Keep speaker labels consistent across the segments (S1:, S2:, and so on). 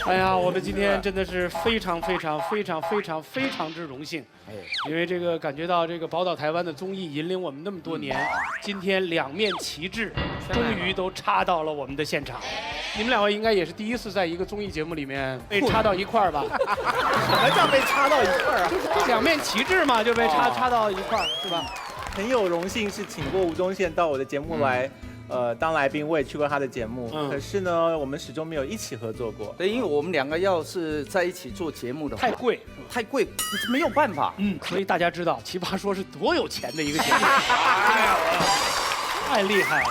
S1: 哎呀，我们今天真的是非常之荣幸，因为这个感觉到这个宝岛台湾的综艺引领我们那么多年，今天两面旗帜终于都插到了我们的现场。你们两位应该也是第一次在一个综艺节目里面被插到一块儿吧？
S2: 什么叫被插到一块儿啊？
S1: 就是两面旗帜嘛，就被插到一块儿，是吧？
S2: 很有荣幸是请过吴宗宪到我的节目来。当来宾，我也去过他的节目，可是呢，我们始终没有一起合作过。
S3: 对，因为我们两个要是在一起做节目的话，太贵，没有办法。
S1: 所以大家知道《奇葩说》是多有钱的一个节目，太厉害了。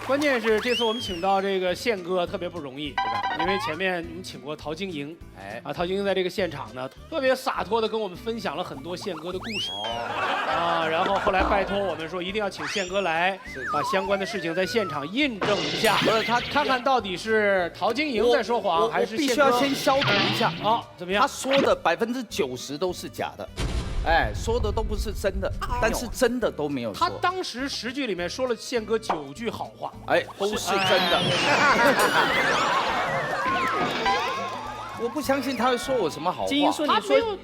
S1: 关键是这次我们请到这个宪哥特别不容易，对吧？因为前面我们请过陶晶莹，陶晶莹在这个现场呢，特别洒脱的跟我们分享了很多宪哥的故事，然后后来拜托我们说一定要请宪哥来，把相关的事情在现场印证一下，他看看到底是陶晶莹在说谎，还是
S3: 必须要先消毒一下
S1: 啊？怎么样？
S3: 他说的90%都是假的。说的都不是真的，但是真的都没有说。
S1: 他当时10句里面说了宪哥9句好话，
S3: 都是真的。我不相信他会说我什么好话。
S4: 金英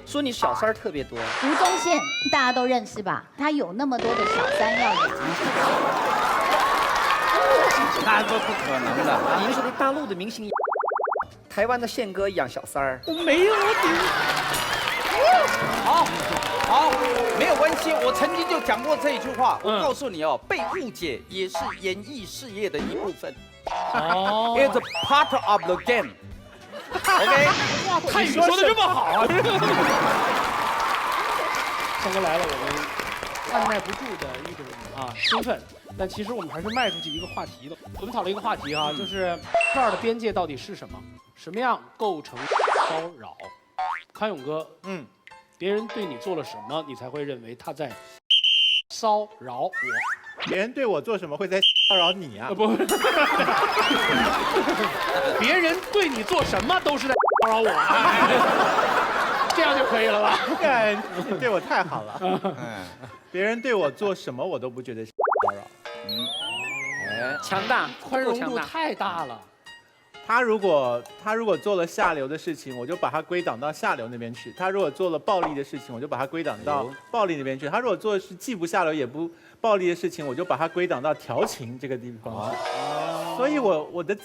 S4: 说你小三儿特别多。
S5: 吴宗宪大家都认识吧？他有那么多的小三要养。
S3: 那都不可能的。
S4: 您说的大陆的明星，台湾的宪哥养小三儿，
S1: 我没有
S3: 好，没有关系。我曾经就讲过这一句话，我告诉你哦，被误解也是演艺事业的一部分。It's a part of the game. OK？
S1: 哇，泰语说的这么好啊！宪哥来了，我们按耐不住的一种兴奋。但其实我们还是迈出去一个话题了。我们讨论一个话题就是这儿的边界到底是什么？什么样构成骚扰？康永哥，别人对你做了什么，你才会认为他在骚扰我？
S2: 别人对我做什么会在骚扰你啊？
S1: 不，别人对你做什么都是在骚扰我，这样就可以了吧？
S2: 你对我太好了。别人对我做什么我都不觉得是骚扰。
S4: 强大，
S1: 宽容度太大了。
S2: 他如果做了下流的事情，我就把他归档到下流那边去；他如果做了暴力的事情，我就把他归档到暴力那边去；他如果做的是既不下流也不暴力的事情，我就把他归档到调情这个地方去。所以我的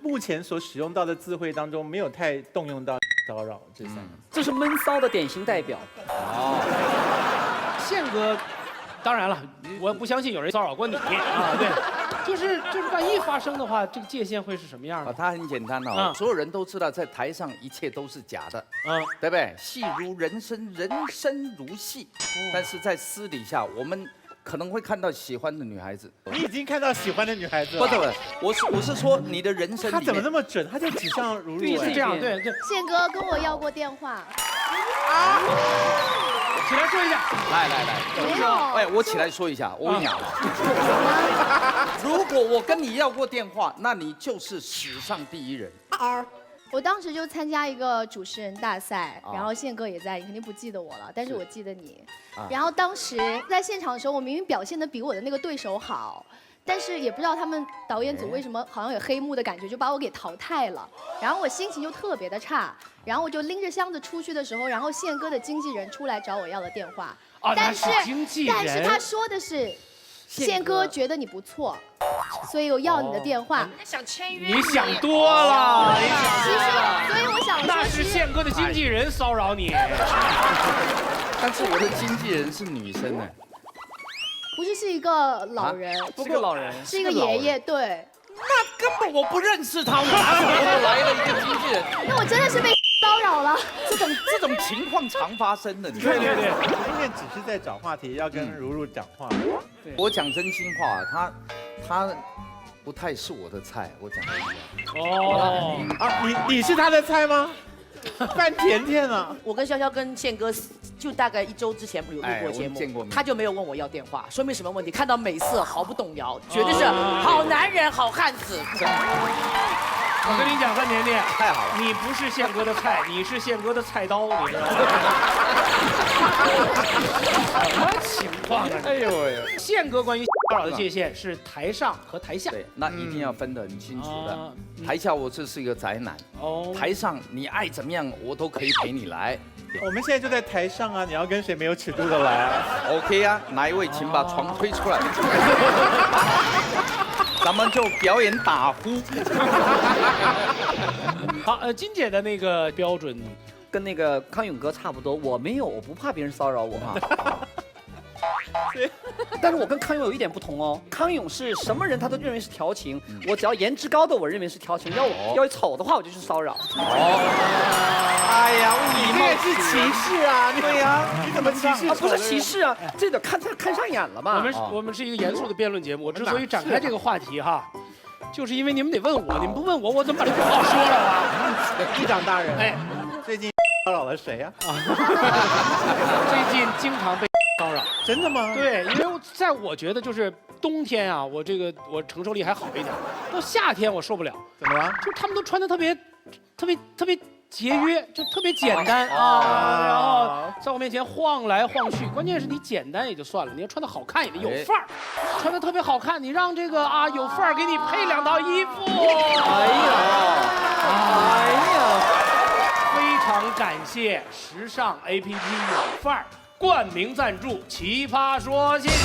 S2: 目前所使用到的字汇当中，没有太动用到骚扰这3个字。
S4: 这是闷骚的典型代表。
S1: 宪哥，当然了，我不相信有人骚扰过你对。就是万一发生的话，这个界限会是什么样的？
S3: 它很简单所有人都知道，在台上一切都是假的，对不对？戏如人生，人生如戏，但是在私底下，我们可能会看到喜欢的女孩子。
S2: 你已经看到喜欢的女孩子了？
S3: 不，我是说你的人生。
S2: 他怎么那么准？他就指向如如。
S1: 是这样，对。
S5: 宪哥跟我要过电话。
S1: 起来说一下。
S3: 来，
S5: 没有。
S3: 我起来说一下，我跟你讲，如果我跟你要过电话，那你就是史上第1人。
S5: 我当时就参加一个主持人大赛，然后宪哥也在，你肯定不记得我了，但是我记得你。然后当时在现场的时候，我明明表现得比我的那个对手好，但是也不知道他们导演组为什么好像有黑幕的感觉，就把我给淘汰了。然后我心情就特别的差，然后我就拎着箱子出去的时候，然后宪哥的经纪人出来找我要了电话，但是他说的是，宪哥觉得你不错，所以我要你的电话。
S6: 想签约？
S1: 你想多了，
S5: 所以我想说，
S1: 那是宪哥的经纪人骚扰你。
S3: 但是我的经纪人是女生呢。
S5: 不是，是一个老人，
S4: 是个老人，
S5: 是一个爷爷，对。
S3: 那根本我不认识他，我哪里来了一个经纪人？
S5: 那我真的是被骚扰了。
S3: 这种情况常发生的，
S2: 对。今天只是在找话题，要跟如如讲话。
S3: 我讲真心话，他不太是我的菜，我讲真
S2: 话。你是他的菜吗？范甜甜啊！
S6: 我跟潇潇跟宪哥就大概1周之前有录过节目，他就没有问我要电话，说明什么问题？看到美色毫不动摇，绝对是好男人、好汉子。
S1: 我跟你讲，范甜甜，
S3: 太好了，
S1: 你不是宪哥的菜，你是宪哥的菜刀，你知道吗？什么情况啊？
S3: 哎呦喂！
S1: 宪哥关于骚扰的界限是台上和台下。
S3: 对，那一定要分得很清楚的。
S1: 啊
S3: 台下我这是一个宅男，
S1: 哦，
S3: 台上你爱怎么样，我都可以陪你来。
S2: 我们现在就在台上啊，你要跟谁没有尺度的来啊？
S3: OK 啊，哪一位请把床推出来，咱们就表演打呼。
S1: 好，金姐的那个标准，
S4: 跟那个康永哥差不多，我不怕别人骚扰我啊。但是我跟康永有一点不同哦，康永是什么人他都认为是调情，我只要颜值高的我认为是调情，要丑的话我就是骚扰。
S3: 哎呀，
S2: 你这个是歧视啊！
S3: 对呀，
S2: 你怎么歧视？
S4: 不是歧视啊，这个看上眼了吧？
S1: 我们是一个严肃的辩论节目，我之所以展开这个话题哈，就是因为你们得问我，你们不问我，我怎么把这广告说了啊？
S2: 议长大人，
S1: 哎，
S2: 最近骚扰了谁呀？
S1: 最近经常被骚扰。
S2: 真的吗？
S1: 对，因为在我觉得就是冬天啊，我承受力还好一点，到夏天我受不了。
S2: 怎么了？
S1: 就他们都穿的特别节约，就特别简单啊，然后在我面前晃来晃去。关键是你简单也就算了，你要穿的好看也得有范儿，穿的特别好看，你让这个啊有范儿给你配2套衣服。哎呀，非常感谢时尚 APP 有范儿冠名赞助《奇葩说》，谢谢。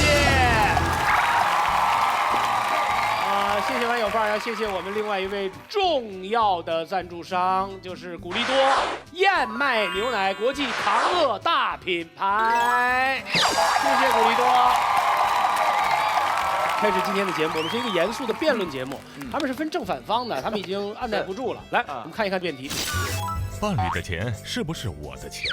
S1: 谢谢完有范儿，要谢谢我们另外一位重要的赞助商，就是古力多燕麦牛奶国际抗饿大品牌。谢谢古力多。开始今天的节目，我们是一个严肃的辩论节目，他们是分正反方的，他们已经按耐不住了。来，我们看一看辩题。
S7: 伴侣的钱是不是我的钱？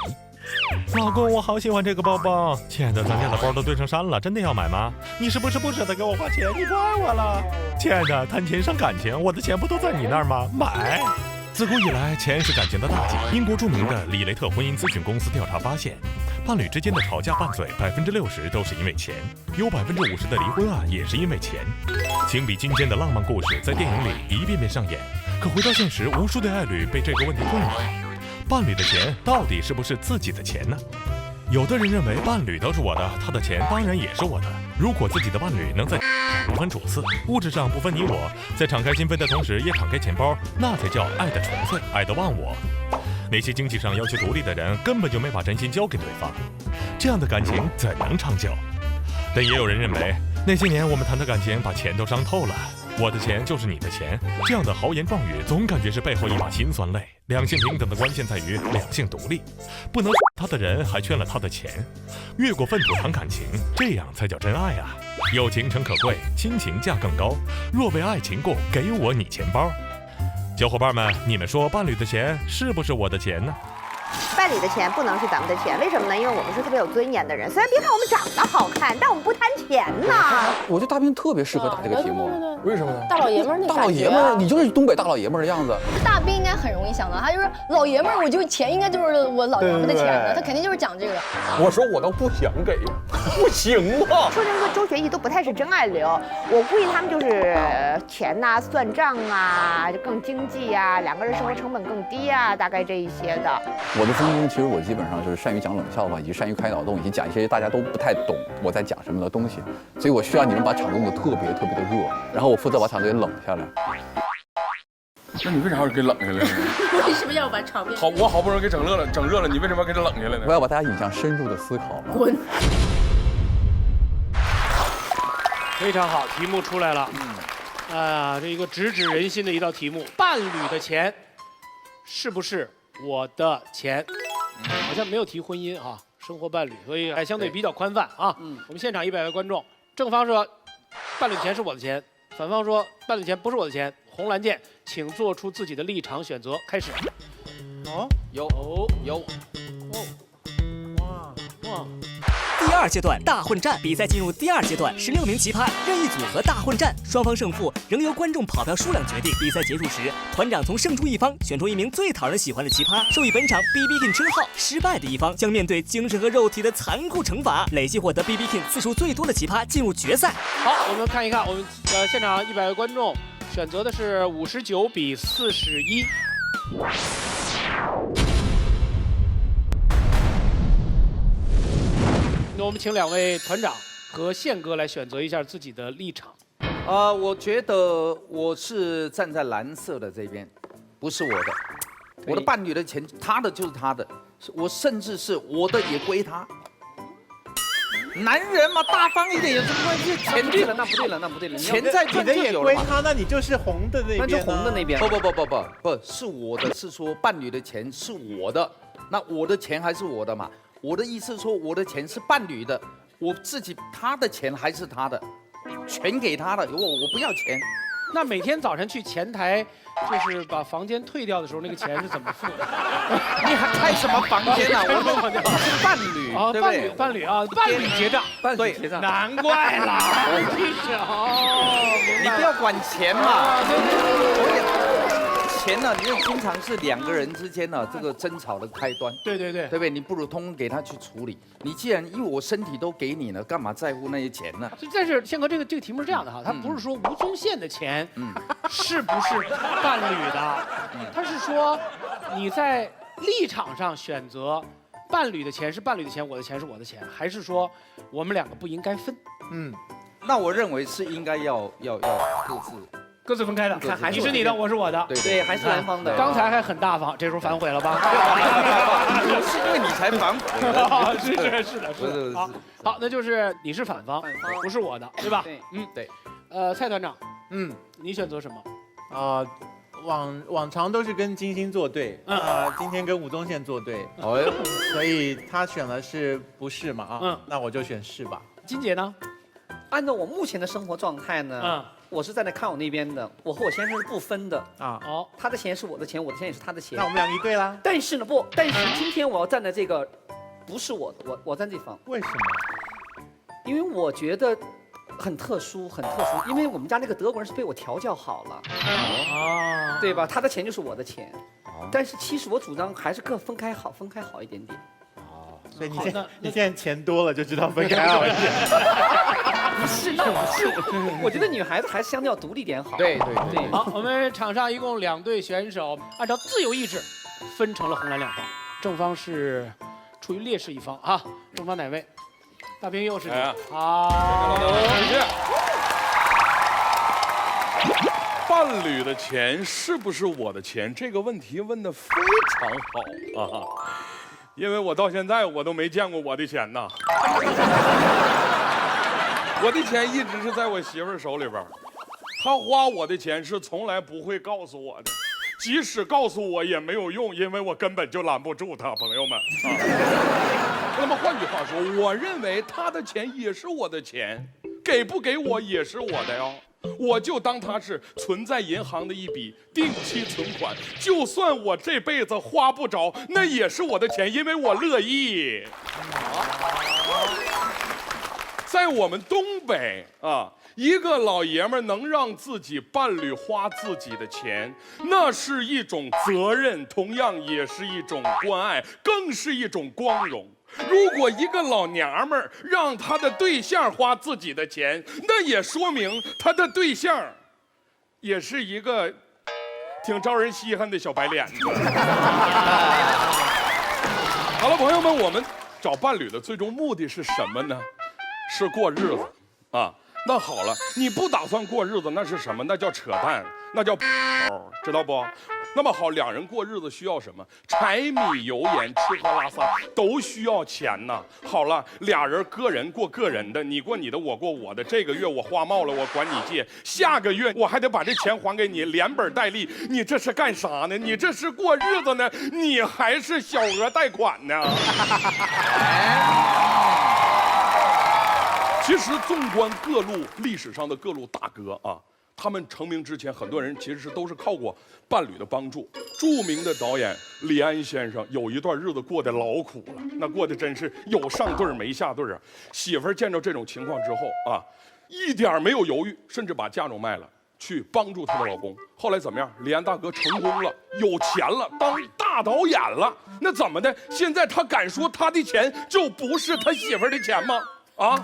S7: 老公，我好喜欢这个包包。亲爱的，咱家的包都堆成山了，真的要买吗？你是不是不舍得给我花钱？你不爱我了？亲爱的，谈钱伤感情，我的钱不都在你那儿吗？买！自古以来，钱是感情的大忌。英国著名的李雷特婚姻咨询公司调查发现，伴侣之间的吵架拌嘴60%都是因为钱，有50%的离婚案也是因为钱。情比金坚的浪漫故事在电影里一遍遍上演，可回到现实，无数对爱侣被这个问题困扰。伴侣的钱到底是不是自己的钱呢？有的人认为伴侣都是我的，他的钱当然也是我的。如果自己的伴侣能在不分主次，物质上不分你我，在敞开心扉的同时也敞开钱包，那才叫爱的纯粹，爱的忘我。那些经济上要求独立的人根本就没把真心交给对方，这样的感情怎能长久？但也有人认为，那些年我们谈的感情把钱都伤透了。我的钱就是你的钱，这样的豪言壮语总感觉是背后一把辛酸泪。两性平等的关键在于两性独立，不能他的人还圈了他的钱，越过粪土谈感情，这样才叫真爱啊！友情诚可贵，亲情价更高。若为爱情故，给我你钱包。小伙伴们，你们说伴侣的钱是不是我的钱呢？
S8: 伴侣的钱不能是咱们的钱，为什么呢？因为我们是特别有尊严的人。虽然别看我们长得好看，但我们不贪钱呐。
S9: 我觉得大兵特别适合打这个题目，为什么呢？
S10: 大老爷们儿那
S9: 大老爷们儿，你就是东北大老爷们儿的样子。
S10: 大兵应该很容易想到，他就是老爷们儿，我就钱应该就是我老娘们的钱的，他肯定就是讲这个。
S9: 我说我倒不想给，不行啊。
S8: 说真的，周学义都不太是真爱流，我估计他们就是钱呐、算账啊，就更经济呀，两个人生活成本更低啊，大概这一些的。
S9: 我的风格其实我基本上就是善于讲冷笑话，以及善于开脑洞，以及讲一些大家都不太懂我在讲什么的东西，所以我需要你们把场弄得特别特别的热，然后我负责把场子给冷下来。
S11: 那你为啥要给冷下来呢？
S10: 为什么要把场面？
S11: 好，我好不容易给整热了，你为什么要给它冷下来呢？
S9: 我要把大家引向深入的思考。
S10: 滚！
S1: 非常好，题目出来了。这一个直指人心的一道题目：伴侣的钱是不是我的钱？好像没有提婚姻啊，生活伴侣，所以还相对比较宽泛啊。我们现场100位观众，正方说伴侣的钱是我的钱，反方说伴侣的钱不是我的钱。红蓝键，请做出自己的立场选择。开始。
S3: 有。
S1: 哇！
S12: 第2阶段大混战比赛进入第2阶段，16名奇葩任意组合大混战，双方胜负仍由观众跑票数量决定。比赛结束时，团长从胜出一方选出1名最讨人喜欢的奇葩，授予本场 BB King 称号。失败的一方将面对精神和肉体的残酷惩罚。累计获得 BB King 次数最多的奇葩进入决赛。
S1: 好，我们看一看我们现场100位观众选择的是59比41。那我们请2位团长和宪哥来选择一下自己的立场。
S3: 我觉得我是站在蓝色的这边，不是我的。我的伴侣的钱，他的就是他的，我甚至是我的也归他。男人嘛，大方一点有什么关系？钱
S4: 对了，那不对了，那不对了。
S3: 钱在赚
S2: 你的
S3: 就有了嘛。
S2: 也归他，那你就是红的那边。
S4: 那就红的那边。
S3: 不，是我的，是说伴侣的钱是我的，那我的钱还是我的嘛。我的意思是说，我的钱是伴侣的，我自己他的钱还是他的，全给他了，我不要钱。
S1: 那每天早晨去前台，就是把房间退掉的时候，那个钱是怎么付的？
S3: 你还开什么房间啊？我们是伴侣
S1: 啊，
S3: 对不对？
S1: 伴侣啊，伴侣结账，
S3: 对，
S1: 难怪啦，真是哦，
S3: 你不要管钱嘛。钱呢，因为经常是2个人之间呢这个争吵的开端。
S1: 对，对不
S3: 对？你不如通通给他去处理。你既然因为我身体都给你了，干嘛在乎那些钱呢？
S1: 但是宪哥这个题目是这样的哈，他不是说吴宗宪的钱是不是伴侣的，他是说你在立场上选择伴侣的钱是伴侣的钱，我的钱是我的钱，还是说我们2个不应该分？
S3: 那我认为是应该要
S1: 各自分开的，你是你的，我是我的，
S4: 对，还是男方的。
S1: 刚才还很大方，这时候反悔了吧？
S3: 是因为你才反悔。
S1: 是的。好，那就是你是反方，不是我的，对吧？
S3: 对。
S1: 蔡团长，你选择什么？
S2: 往常都是跟金星作对，今天跟吴宗宪作对，所以他选了是不是嘛？那我就选是吧。
S1: 金姐呢？
S4: 按照我目前的生活状态呢，我是站在康永那边的，我和我先生是不分的啊。他的钱是我的钱，我的钱也是他的钱。
S2: 那我们2个一对啦。
S4: 但是今天我要站在这个，不是我的，我站这方。
S2: 为什么？
S4: 因为我觉得很特殊，因为我们家那个德国人是被我调教好了，对吧？他的钱就是我的钱，但是其实我主张还是各分开好一点点。
S2: 所以你现在钱多了就知道分开好一点。
S4: 不是，我觉得女孩子还是相对要独立点好。
S3: 对。
S1: 好，我们场上一共2队选手，按照自由意志分成了红蓝2方，正方是处于劣势一方啊。正方哪位？大兵又是你。好，
S11: 伴侣的钱是不是我的钱？这个问题问得非常好啊！因为我到现在我都没见过我的钱呐。我的钱一直是在我媳妇儿手里边，她花我的钱是从来不会告诉我的，即使告诉我也没有用，因为我根本就拦不住她，朋友们啊。那么换句话说，我认为她的钱也是我的钱，给不给我也是我的哟。我就当它是存在银行的一笔定期存款，就算我这辈子花不着，那也是我的钱，因为我乐意。在我们东北啊，一个老爷们能让自己伴侣花自己的钱，那是一种责任，同样也是一种关爱，更是一种光荣。如果一个老娘们儿让她的对象花自己的钱，那也说明她的对象也是一个挺招人稀罕的小白脸子。好了，朋友们，我们找伴侣的最终目的是什么呢？是过日子啊。那好了，你不打算过日子，那是什么？那叫扯淡，那叫知道不？那么好，2人过日子需要什么？柴米油盐，吃喝拉撒都需要钱呐。好了，2人个人过个人的，你过你的，我过我的。这个月我花冒了，我管你借；下个月我还得把这钱还给你，连本带利。你这是干啥呢？你这是过日子呢？你还是小额贷款呢？其实，纵观各路历史上的各路大哥啊，他们成名之前，很多人其实都是靠过伴侣的帮助。著名的导演李安先生有一段日子过得老苦了，那过得真是有上对没下对啊。媳妇儿见着这种情况之后啊，一点没有犹豫，甚至把嫁妆卖了，去帮助她的老公。后来怎么样？李安大哥成功了，有钱了，当大导演了。那怎么的？现在他敢说他的钱就不是他媳妇儿的钱吗？啊，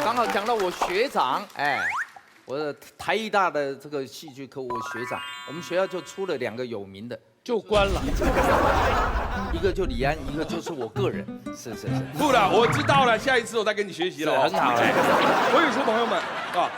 S3: 刚好讲到我学长，我的台艺大的这个戏剧科，我学长，我们学校就出了2个有名的，
S1: 就关了。
S3: 一个就李安，一个就是我个人。是。
S11: 不的，我知道了，下一次我再跟你学习了。
S3: 很好。
S11: 所以说，朋友们啊，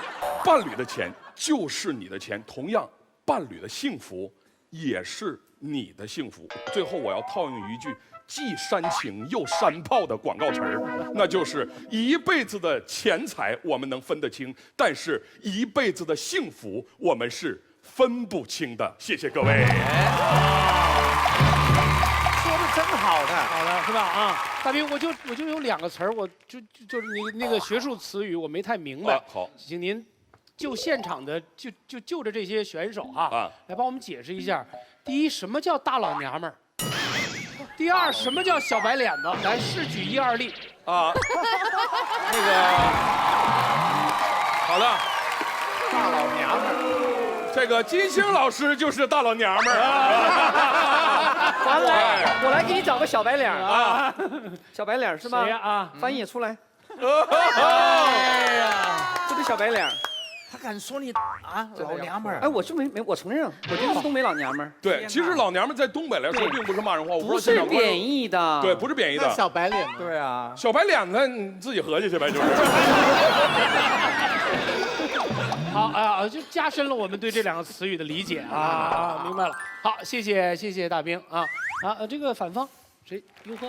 S11: 伴侣的钱就是你的钱，同样，伴侣的幸福也是你的幸福。最后，我要套用一句既煽情又煽炮的广告词儿，那就是一辈子的钱财我们能分得清，但是一辈子的幸福我们是分不清的。谢谢各位。
S3: 说的真好的，
S1: 好了是吧？啊，大兵，我就有2个词儿，我就是你那个学术词语我没太明白。
S11: 好，
S1: 请您就现场的就着这些选手啊，来帮我们解释一下。第一，什么叫大老娘们儿？第二，什么叫小白脸子？来，试举1、2例
S11: 啊。那个，好了，
S3: 大老娘们儿，
S11: 这个金星老师就是大老娘们儿
S4: 啊。我来给你找个小白脸啊，小白脸是吧？
S1: 谁呀？啊，
S4: 翻译出来。
S1: 哎呀，
S4: 这个小白脸。
S3: 他敢说你啊老娘们儿？
S4: 哎，我是没，我承认，我就是东北老娘们儿。
S11: 对，其实老娘们在东北来说并不是骂人话，
S4: 不是贬义的。
S11: 对，不是贬义的。
S2: 小白脸。
S3: 对啊，
S11: 小白脸子你自己合计去呗，就是。
S1: 好啊，就加深了我们对这2个词语的理解啊，明白了。好，谢谢大兵啊这个反方谁？优呵。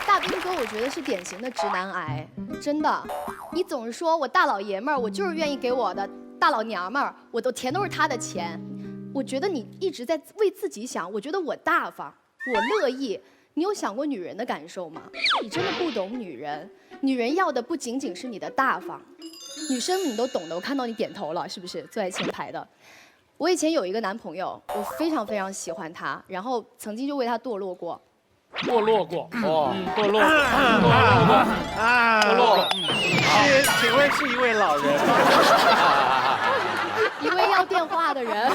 S5: 大兵哥，我觉得是典型的直男癌，真的。你总是说我大老爷们儿，我就是愿意给我的大老娘们儿，我都钱都是他的钱。我觉得你一直在为自己想，我觉得我大方，我乐意。你有想过女人的感受吗？你真的不懂女人，女人要的不仅仅是你的大方。女生你都懂的，我看到你点头了，是不是？坐在前排的。我以前有一个男朋友，我非常非常喜欢他，然后曾经就为他堕落过。
S1: 堕落过哦，堕落过，
S2: 请问是一位老人吗？
S5: 一位要电话的人。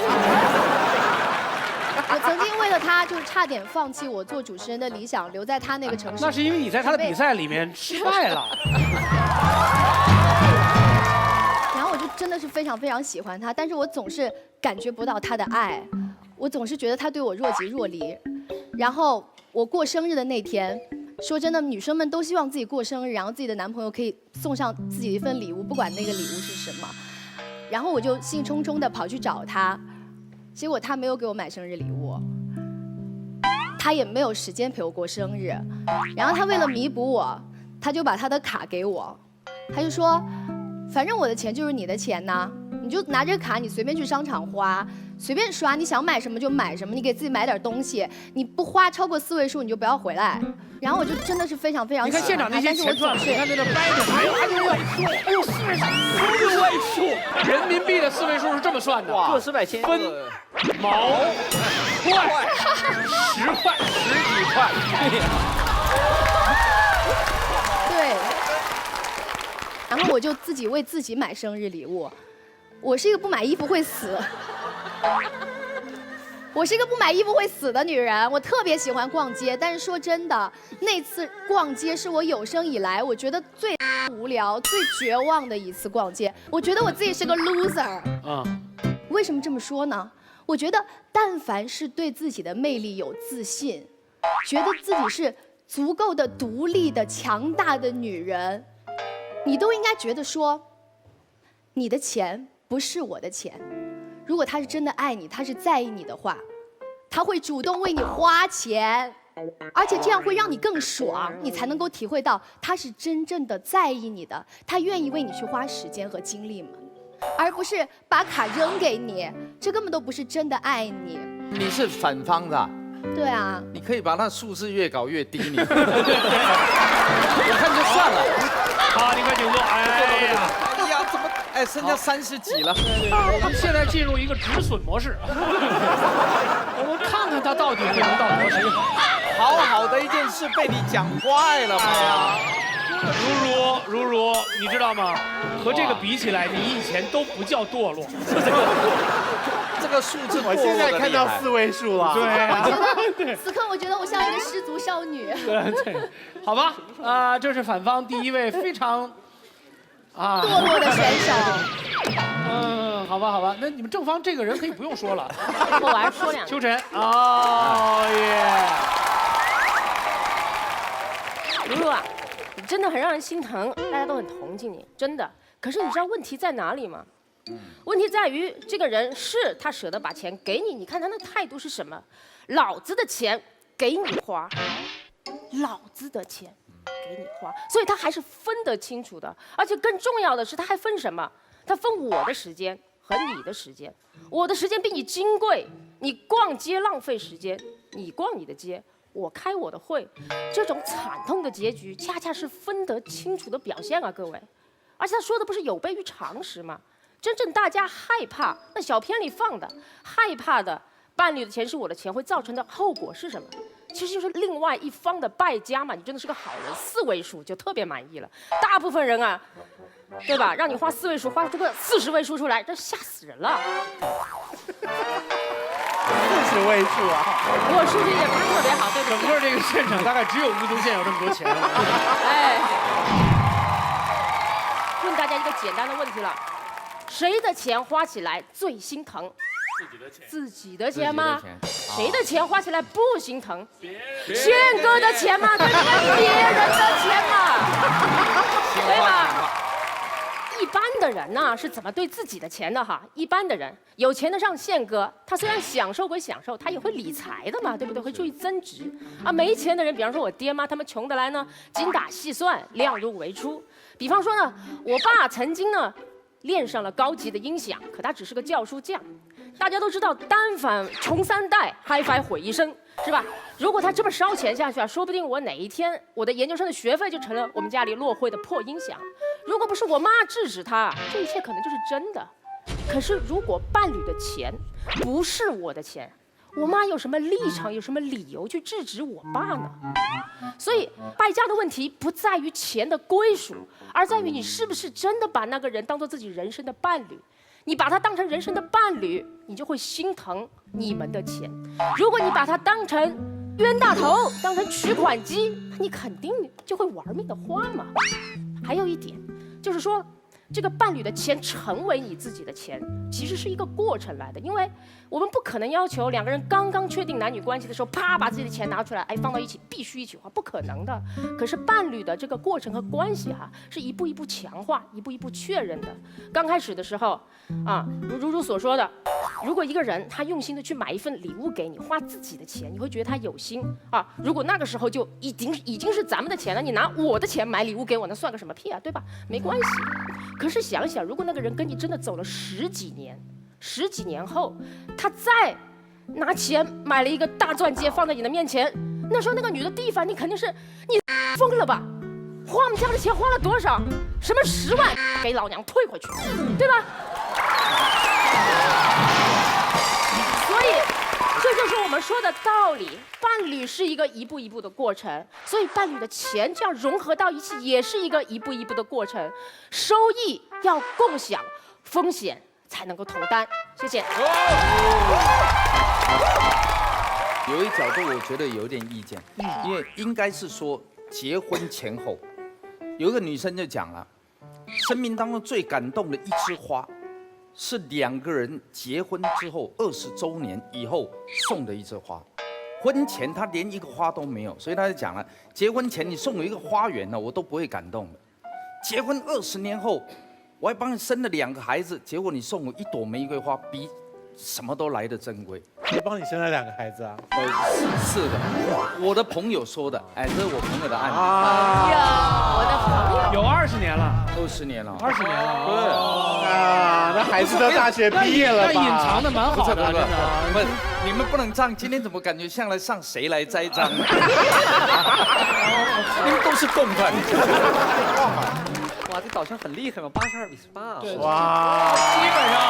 S5: 我曾经为了他，就是差点放弃我做主持人的理想，留在他那个城市。
S1: 那是因为你在他的比赛里面失败了。
S5: 然后我就真的是非常非常喜欢他，但是我总是感觉不到他的爱，我总是觉得他对我若即若离。然后我过生日的那天，说真的，女生们都希望自己过生日，然后自己的男朋友可以送上自己一份礼物，不管那个礼物是什么。然后我就兴冲冲的跑去找他，结果他没有给我买生日礼物，他也没有时间陪我过生日。然后他为了弥补我，他就把他的卡给我，他就说，反正我的钱就是你的钱呐，你就拿这个卡，你随便去商场花。随便刷，你想买什么就买什么，你给自己买点东西，你不花超过4位数你就不要回来。然后我就真的是非常非常喜欢他，
S1: 你看现场那些钱赚，你看在那掰着，哎呦4位数，人民币的4位数是这么算的，
S4: 个十百千
S1: 分毛块10块10几块。
S5: 对。然后我就自己为自己买生日礼物。我是一个不买衣服会死，我是一个不买衣服会死的女人。我特别喜欢逛街，但是说真的，那次逛街是我有生以来我觉得最无聊、最绝望的一次逛街。我觉得我自己是个 loser。为什么这么说呢？我觉得，但凡是对自己的魅力有自信，觉得自己是足够的独立的、强大的女人，你都应该觉得说，你的钱不是我的钱。如果他是真的爱你，他是在意你的话，他会主动为你花钱，而且这样会让你更爽，你才能够体会到他是真正的在意你的，他愿意为你去花时间和精力嘛，而不是把卡扔给你，这根本都不是真的爱你。
S3: 你是反方的。
S5: 对啊，
S3: 你可以把那数字越搞越低，你。我看就算了。
S1: 好，你快请坐。哎
S3: 呀，怎么剩下30几了？
S1: 我们现在进入一个止损模式，我们看看他到底会能到多少。
S3: 好好的一件事被你讲坏了嘛。
S1: 如如，你知道吗？和这个比起来，你以前都不叫堕落。
S3: 这个数字，
S2: 我现在看到4位数了。
S5: 对，此刻我觉得我像一个失足少女。
S1: 对，好吧，这是反方第一位非常
S5: 堕落的选手。
S1: 好吧，好吧，那你们正方这个人可以不用说了。
S13: 我还是说两句。
S1: 秋晨，哦耶！
S13: 露露啊，你真的很让人心疼，大家都很同情你，真的。可是你知道问题在哪里吗？问题在于这个人是他舍得把钱给你，你看他那态度是什么？老子的钱给你花，老子的钱给你花，所以他还是分得清楚的。而且更重要的是，他还分什么？他分我的时间和你的时间。我的时间比你金贵，你逛街浪费时间，你逛你的街，我开我的会。这种惨痛的结局，恰恰是分得清楚的表现啊，各位。而且他说的不是有悖于常识吗？真正大家害怕，那小片里放的害怕的伴侣的钱是我的钱会造成的后果是什么？其实就是另外一方的败家嘛。你真的是个好人，4位数就特别满意了。大部分人啊，对吧？让你花4位数，花出个40位数出来，这吓死人了。
S2: 40位数啊！
S13: 我数学也不是特别好，对不对？
S1: 整个这个现场大概只有吴宗宪有这么多钱。
S13: 哎，问大家一个简单的问题了。谁的钱花起来最心疼？自己的钱吗？谁的钱花起来不心疼？宪哥的钱吗？对不对？别人的钱嘛，对吧？一般的人呢是怎么对自己的钱的哈？一般的人，有钱的像宪哥，他虽然享受归享受，他也会理财的嘛，对不对？会注意增值啊。没钱的人，比方说我爹妈，他们穷得来呢，精打细算，量入为出。比方说呢，我爸曾经呢。练上了高级的音响，可他只是个教书匠。大家都知道，单反穷3代，HiFi 毁一生，是吧？如果他这么烧钱下去啊，说不定我哪一天我的研究生的学费就成了我们家里落灰的破音响。如果不是我妈制止他，这一切可能就是真的。可是如果伴侣的钱不是我的钱，我妈有什么立场，有什么理由去制止我爸呢？所以败家的问题不在于钱的归属，而在于你是不是真的把那个人当做自己人生的伴侣。你把他当成人生的伴侣，你就会心疼你们的钱。如果你把他当成冤大头，当成取款机，你肯定就会玩命的花嘛。还有一点就是说，这个伴侣的钱成为你自己的钱，其实是一个过程来的。因为我们不可能要求2个人刚刚确定男女关系的时候，啪把自己的钱拿出来，哎，放到一起必须一起花，不可能的。可是伴侣的这个过程和关系哈，是一步一步强化，一步一步确认的。刚开始的时候，啊，如所说的，如果一个人他用心的去买一份礼物给你，花自己的钱，你会觉得他有心啊。如果那个时候就已经是咱们的钱了，你拿我的钱买礼物给我，那算个什么屁啊，对吧？没关系。可是想想，如果那个人跟你真的走了10几年，10几年后，他再拿钱买了一个大钻戒放在你的面前，那时候那个女的第一反应肯定是你疯了吧？花我们家的钱花了多少？什么10万，给老娘退回去，对吧？所以，这就是我们说的道理。伴侣是一个一步一步的过程，所以伴侣的钱这样融合到一起，也是一个一步一步的过程。收益要共享，风险才能够同担。谢谢。
S3: 有一角度我觉得有点意见，因为应该是说结婚前后，有一个女生就讲了，生命当中最感动的一枝花，是2个人结婚之后20周年以后送的一枝花。婚前他连一个花都没有，所以他就讲了，结婚前你送我一个花园呢，我都不会感动的。结婚20年后，我还帮你生了2个孩子，结果你送我一朵玫瑰花，比什么都来得珍贵。
S2: 谁帮你生了2个孩子啊
S3: ？4个，我的朋友说的，哎，这是我朋友的案例。
S13: 哎呀，我的朋友
S1: 有20年了
S3: ，20年了
S1: ，20年了，
S3: 对
S2: 啊，那孩子都大学毕业了吧？
S1: 那隐藏的蛮好的，真的。
S3: 不，你们不能这样，今天怎么感觉像来上谁来栽赃？你们都是共犯。
S4: 哇，这导向很厉害嘛，82比18。
S2: 哇，
S1: 基本上。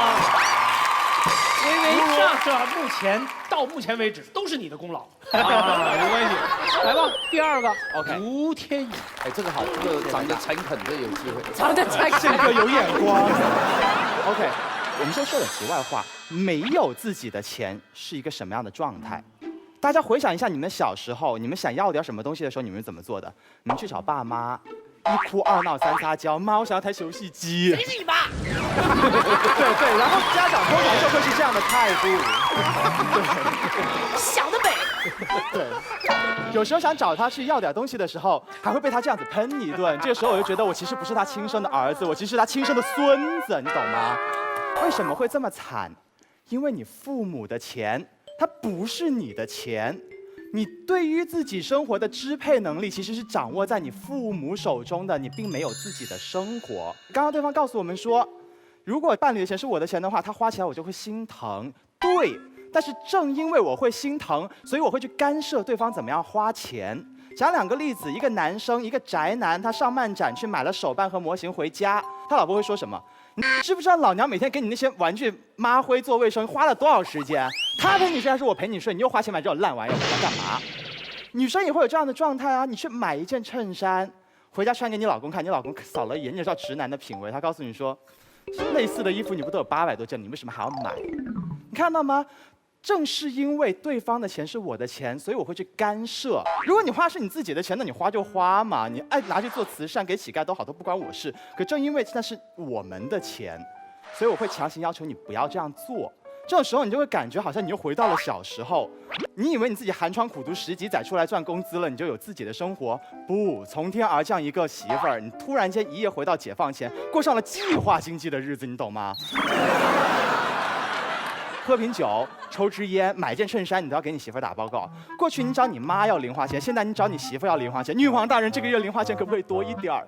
S1: 到目前为止都是你的功劳啊，没关系。来吧，第2个
S3: ，OK，
S1: 吴天宇，
S3: 哎，这个好，这个长得诚恳的有机会，
S13: 长得诚恳，
S2: 宪哥有眼光。
S14: OK， 我们先说点题外话，没有自己的钱是一个什么样的状态？大家回想一下，你们小时候，你们想要点什么东西的时候，你们是怎么做的？你们去找爸妈，一哭二闹三撒娇，妈，我想要台游戏机。
S6: 随你吧。
S14: 对，然后家长通常就会是这样的态度。
S6: 想得美。
S14: 对，有时候想找他去要点东西的时候，还会被他这样子喷一顿。这个时候我就觉得我其实不是他亲生的儿子，我其实是他亲生的孙子，你懂吗？为什么会这么惨？因为你父母的钱，它不是你的钱。你对于自己生活的支配能力，其实是掌握在你父母手中的，你并没有自己的生活。刚刚对方告诉我们说，如果伴侣的钱是我的钱的话，他花起来我就会心疼。对，但是正因为我会心疼，所以我会去干涉对方怎么样花钱。讲2个例子，一个男生，一个宅男，他上漫展去买了手办和模型回家，他老婆会说什么？你知不知道老娘每天给你那些玩具抹灰做卫生花了多少时间？他陪你睡还是我陪你睡？你又花钱买这种烂玩意儿，我要干嘛？女生也会有这样的状态啊！你去买一件衬衫，回家穿给你老公看，你老公扫了一眼，你也知道直男的品味，他告诉你说，类似的衣服你不都有800多件，你为什么还要买？你看到吗？正是因为对方的钱是我的钱，所以我会去干涉。如果你花是你自己的钱，那你花就花嘛，你爱拿去做慈善给乞丐都好，都不关我事。可正因为那是我们的钱，所以我会强行要求你不要这样做。这种时候你就会感觉好像你又回到了小时候，你以为你自己寒窗苦读10几载出来赚工资了，你就有自己的生活。不，从天而降一个媳妇儿，你突然间一夜回到解放前，过上了计划经济的日子，你懂吗？喝瓶酒，抽支烟，买件衬衫，你都要给你媳妇儿打报告。过去你找你妈要零花钱，现在你找你媳妇要零花钱。女皇大人，这个月零花钱可不可以多一点儿？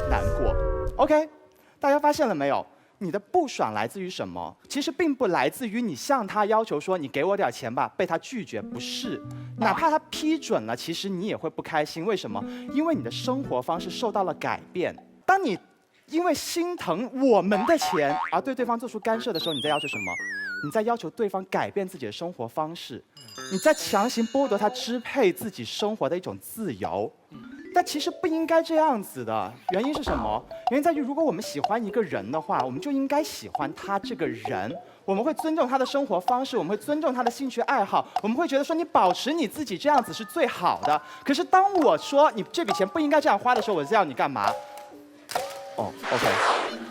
S14: 难过。OK， 大家发现了没有？你的不爽来自于什么？其实并不来自于你向他要求说你给我点钱吧，被他拒绝，不是。哪怕他批准了，其实你也会不开心。为什么？因为你的生活方式受到了改变。当你因为心疼我们的钱而对对方做出干涉的时候，你在要求什么？你在要求对方改变自己的生活方式，你在强行剥夺他支配自己生活的一种自由。但其实不应该这样子的，原因是什么？原因在于，如果我们喜欢一个人的话，我们就应该喜欢他这个人。我们会尊重他的生活方式，我们会尊重他的兴趣爱好，我们会觉得说你保持你自己这样子是最好的。可是当我说你这笔钱不应该这样花的时候，我是要你干嘛？哦 ，OK，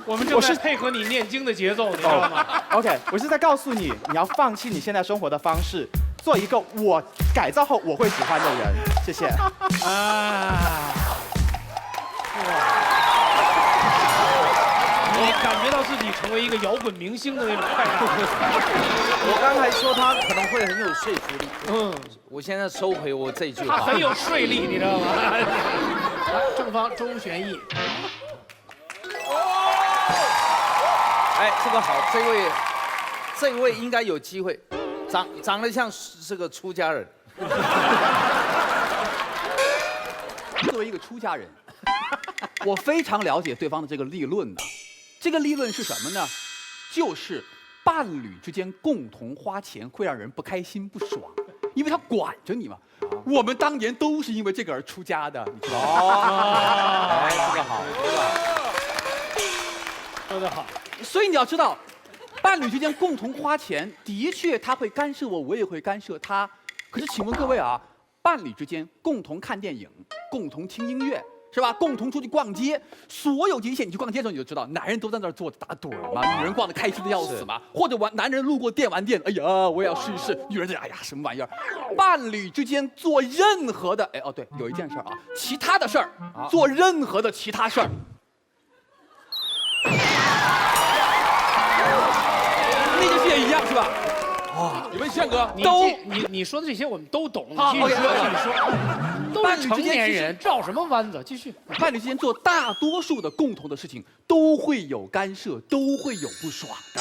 S1: 我们正在配合你念经的节奏，你知道吗
S14: ？OK， 我是在告诉你，你要放弃你现在生活的方式，做一个我改造后我会喜欢的人。谢谢。
S1: 你感觉到自己成为一个摇滚明星的那种快感。
S3: 我刚才说他可能会很有说服力，我现在收回我这一句话。
S1: 他很有说力，你知道吗？来，正方周旋义。
S3: 哎，这个好，这位应该有机会，长得像是个出家人。
S9: 作为一个出家人，我非常了解对方的这个立论的。这个立论是什么呢？就是伴侣之间共同花钱会让人不开心不爽，因为他管着你嘛。我们当年都是因为这个而出家的，你知道吗？
S3: 哎，这个好，这个好，
S1: 说得好。
S9: 所以你要知道，伴侣之间共同花钱，的确他会干涉我，我也会干涉他。可是请问各位啊，伴侣之间共同看电影，共同听音乐，是吧？共同出去逛街，所有这些你去逛街的时候你就知道，男人都在那儿坐着打盹嘛，女人逛得开心的要死嘛。或者男人路过电玩店，哎呀，我也要试一试。女人在哎呀，什么玩意儿？伴侣之间做任何的，哎哦对，有一件事啊，其他的事儿，做任何的其他事儿。那个也一样是吧？
S11: 你问宪哥，
S1: 你说的这些我们都懂。你
S9: 好，
S1: 继续说，都是成年人，绕什么弯子？继续。
S9: 伴侣之间做大多数的共同的事情，都会有干涉，都会有不爽的。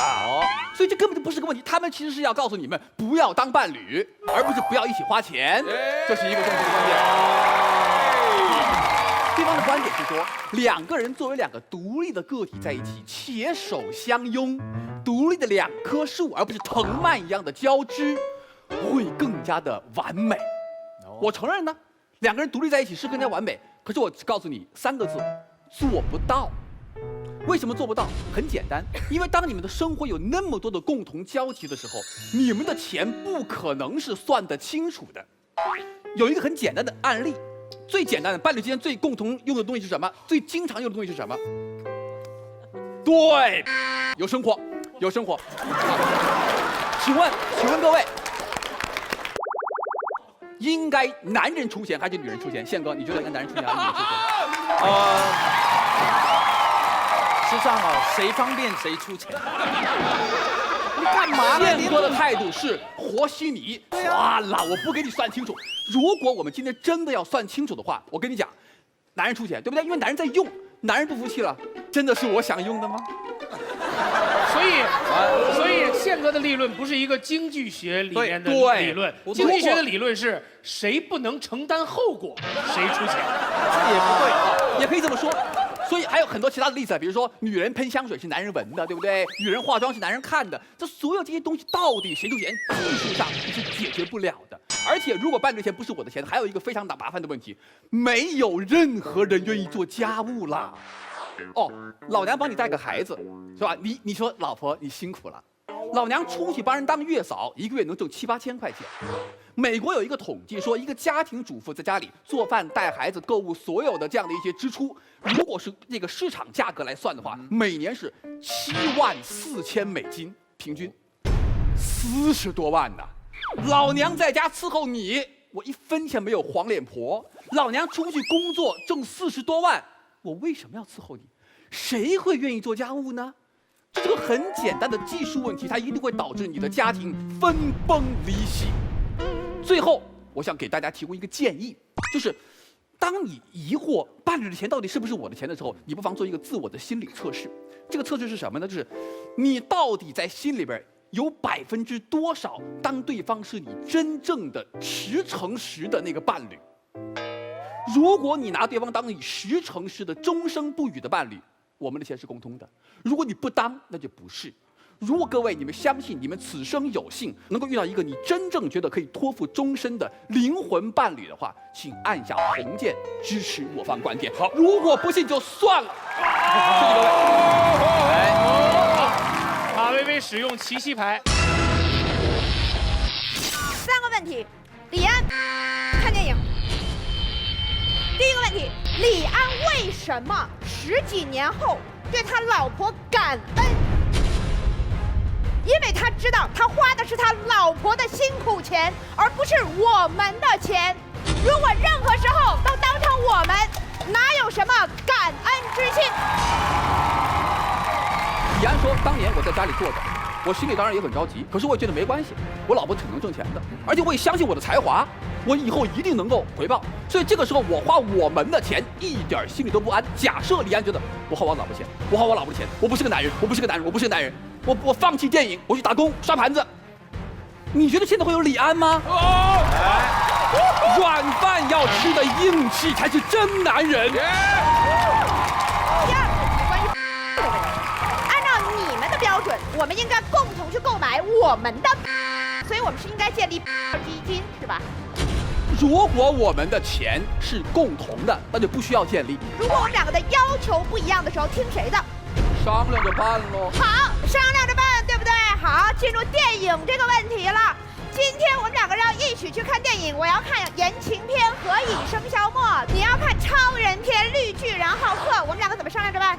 S9: 所以这根本就不是个问题。他们其实是要告诉你们，不要当伴侣，而不是不要一起花钱。这是一个正确的观点。对方的观点是说，两个人作为两个独立的个体在一起，携手相拥，独立的两棵树，而不是藤蔓一样的交织，会更加的完美。我承认呢，两个人独立在一起是更加完美，可是我告诉你3个字，做不到。为什么做不到？很简单，因为当你们的生活有那么多的共同交集的时候，你们的钱不可能是算得清楚的。有一个很简单的案例，最简单的伴侣之间最共同用的东西是什么？最经常用的东西是什么？对，有生活，有生活。请问各位，应该男人出钱还是女人出钱？宪哥，你觉得应该男人出钱还是女人出钱？
S3: 实际上谁方便谁出钱。
S9: 你干嘛？宪哥的态度是和稀泥。算了，我不给你算清楚。如果我们今天真的要算清楚的话，我跟你讲，男人出钱，对不对？因为男人在用，男人不服气了，真的是我想用的吗？
S1: 所以宪哥的理论不是一个经济学里面的理论，经济学的理论是谁不能承担后果，谁出钱。
S9: 也不对，也可以这么说。所以还有很多其他的例子，比如说女人喷香水是男人闻的，对不对？女人化妆是男人看的，这所有这些东西到底谁出钱，技术上是解决不了的。而且如果伴侣钱不是我的钱，还有一个非常麻烦的问题，没有任何人愿意做家务了。哦，老娘帮你带个孩子，是吧？你说老婆你辛苦了，老娘出去帮人当月嫂，一个月能挣7、8千块钱。美国有一个统计说，一个家庭主妇在家里做饭、带孩子、购物，所有的这样的一些支出，如果是这个市场价格来算的话，每年是$74,000平均，40多万呢。老娘在家伺候你，我1分钱没有黄脸婆。老娘出去工作挣40多万，我为什么要伺候你？谁会愿意做家务呢？这是个很简单的技术问题，它一定会导致你的家庭分崩离析。最后，我想给大家提供一个建议，就是当你疑惑伴侣的钱到底是不是我的钱的时候，你不妨做一个自我的心理测试。这个测试是什么呢？就是你到底在心里边有多少当对方是你真正的10×10的那个伴侣。如果你拿对方当你10×10的终生不渝的伴侣，我们的钱是共通的；如果你不当，那就不是。如果各位你们相信你们此生有幸能够遇到一个你真正觉得可以托付终身的灵魂伴侣的话，请按下红键支持我方观点。好，如果不信就算了。谢谢各位。
S1: 马薇薇使用奇袭牌。
S8: 3个问题，李安看电影。第一个问题，李安为什么10几年后对他老婆感恩？因为他知道他花的是他老婆的辛苦钱，而不是我们的钱。如果任何时候都当成我们，哪有什么感恩之心？
S9: 李安说，当年我在家里坐着，我心里当然也很着急，可是我也觉得没关系，我老婆挺能挣钱的，而且我也相信我的才华，我以后一定能够回报。所以这个时候我花我们的钱一点心里都不安。假设李安觉得我花我老婆钱，我花我老婆的钱，我不是个男人，我不是个男人，我不是个男人，我放弃电影，我去打工刷盘子。你觉得现在会有李安吗？软饭要吃的硬气才是真男人。
S8: 第二个问题，关于的问题，按照你们的标准，我们应该共同去购买我们的，所以我们是应该建立基金，是吧？
S9: 如果我们的钱是共同的，那就不需要建立。
S8: 如果我们两个的要求不一样的时候，听谁的？
S9: 商量着办喽。
S8: 好，商量着办，对不对？好，进入电影这个问题了。今天我们两个人要一起去看电影，我要看言情片《何以笙箫默》，你要看超人片《绿巨人浩克》，我们两个怎么商量着办？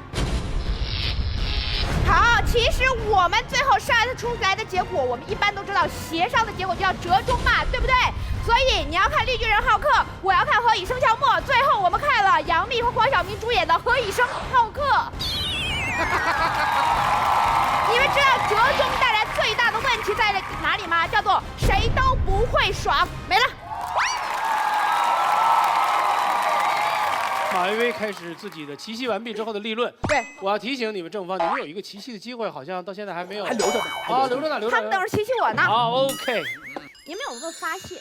S8: 好，其实我们最后商量出来的结果，我们一般都知道，协商的结果就要折中嘛，对不对？所以你要看《绿巨人浩克》，我要看《何以笙箫默》，最后我们看了杨幂和黄晓明主演的《何以笙浩克》。你们知道折中带来最大的问题在哪里吗？叫做谁都不会爽。没了。
S1: 马薇薇开始自己的奇袭完毕之后的立论。
S8: 对，
S1: 我要提醒你们正方，你们有一个奇袭的机会，好像到现在还没有，
S8: 还留着呢。
S1: 啊，留着呢，留着呢。
S8: 他们等着奇袭我呢。
S1: 好 ，OK。
S8: 你们有没有发现，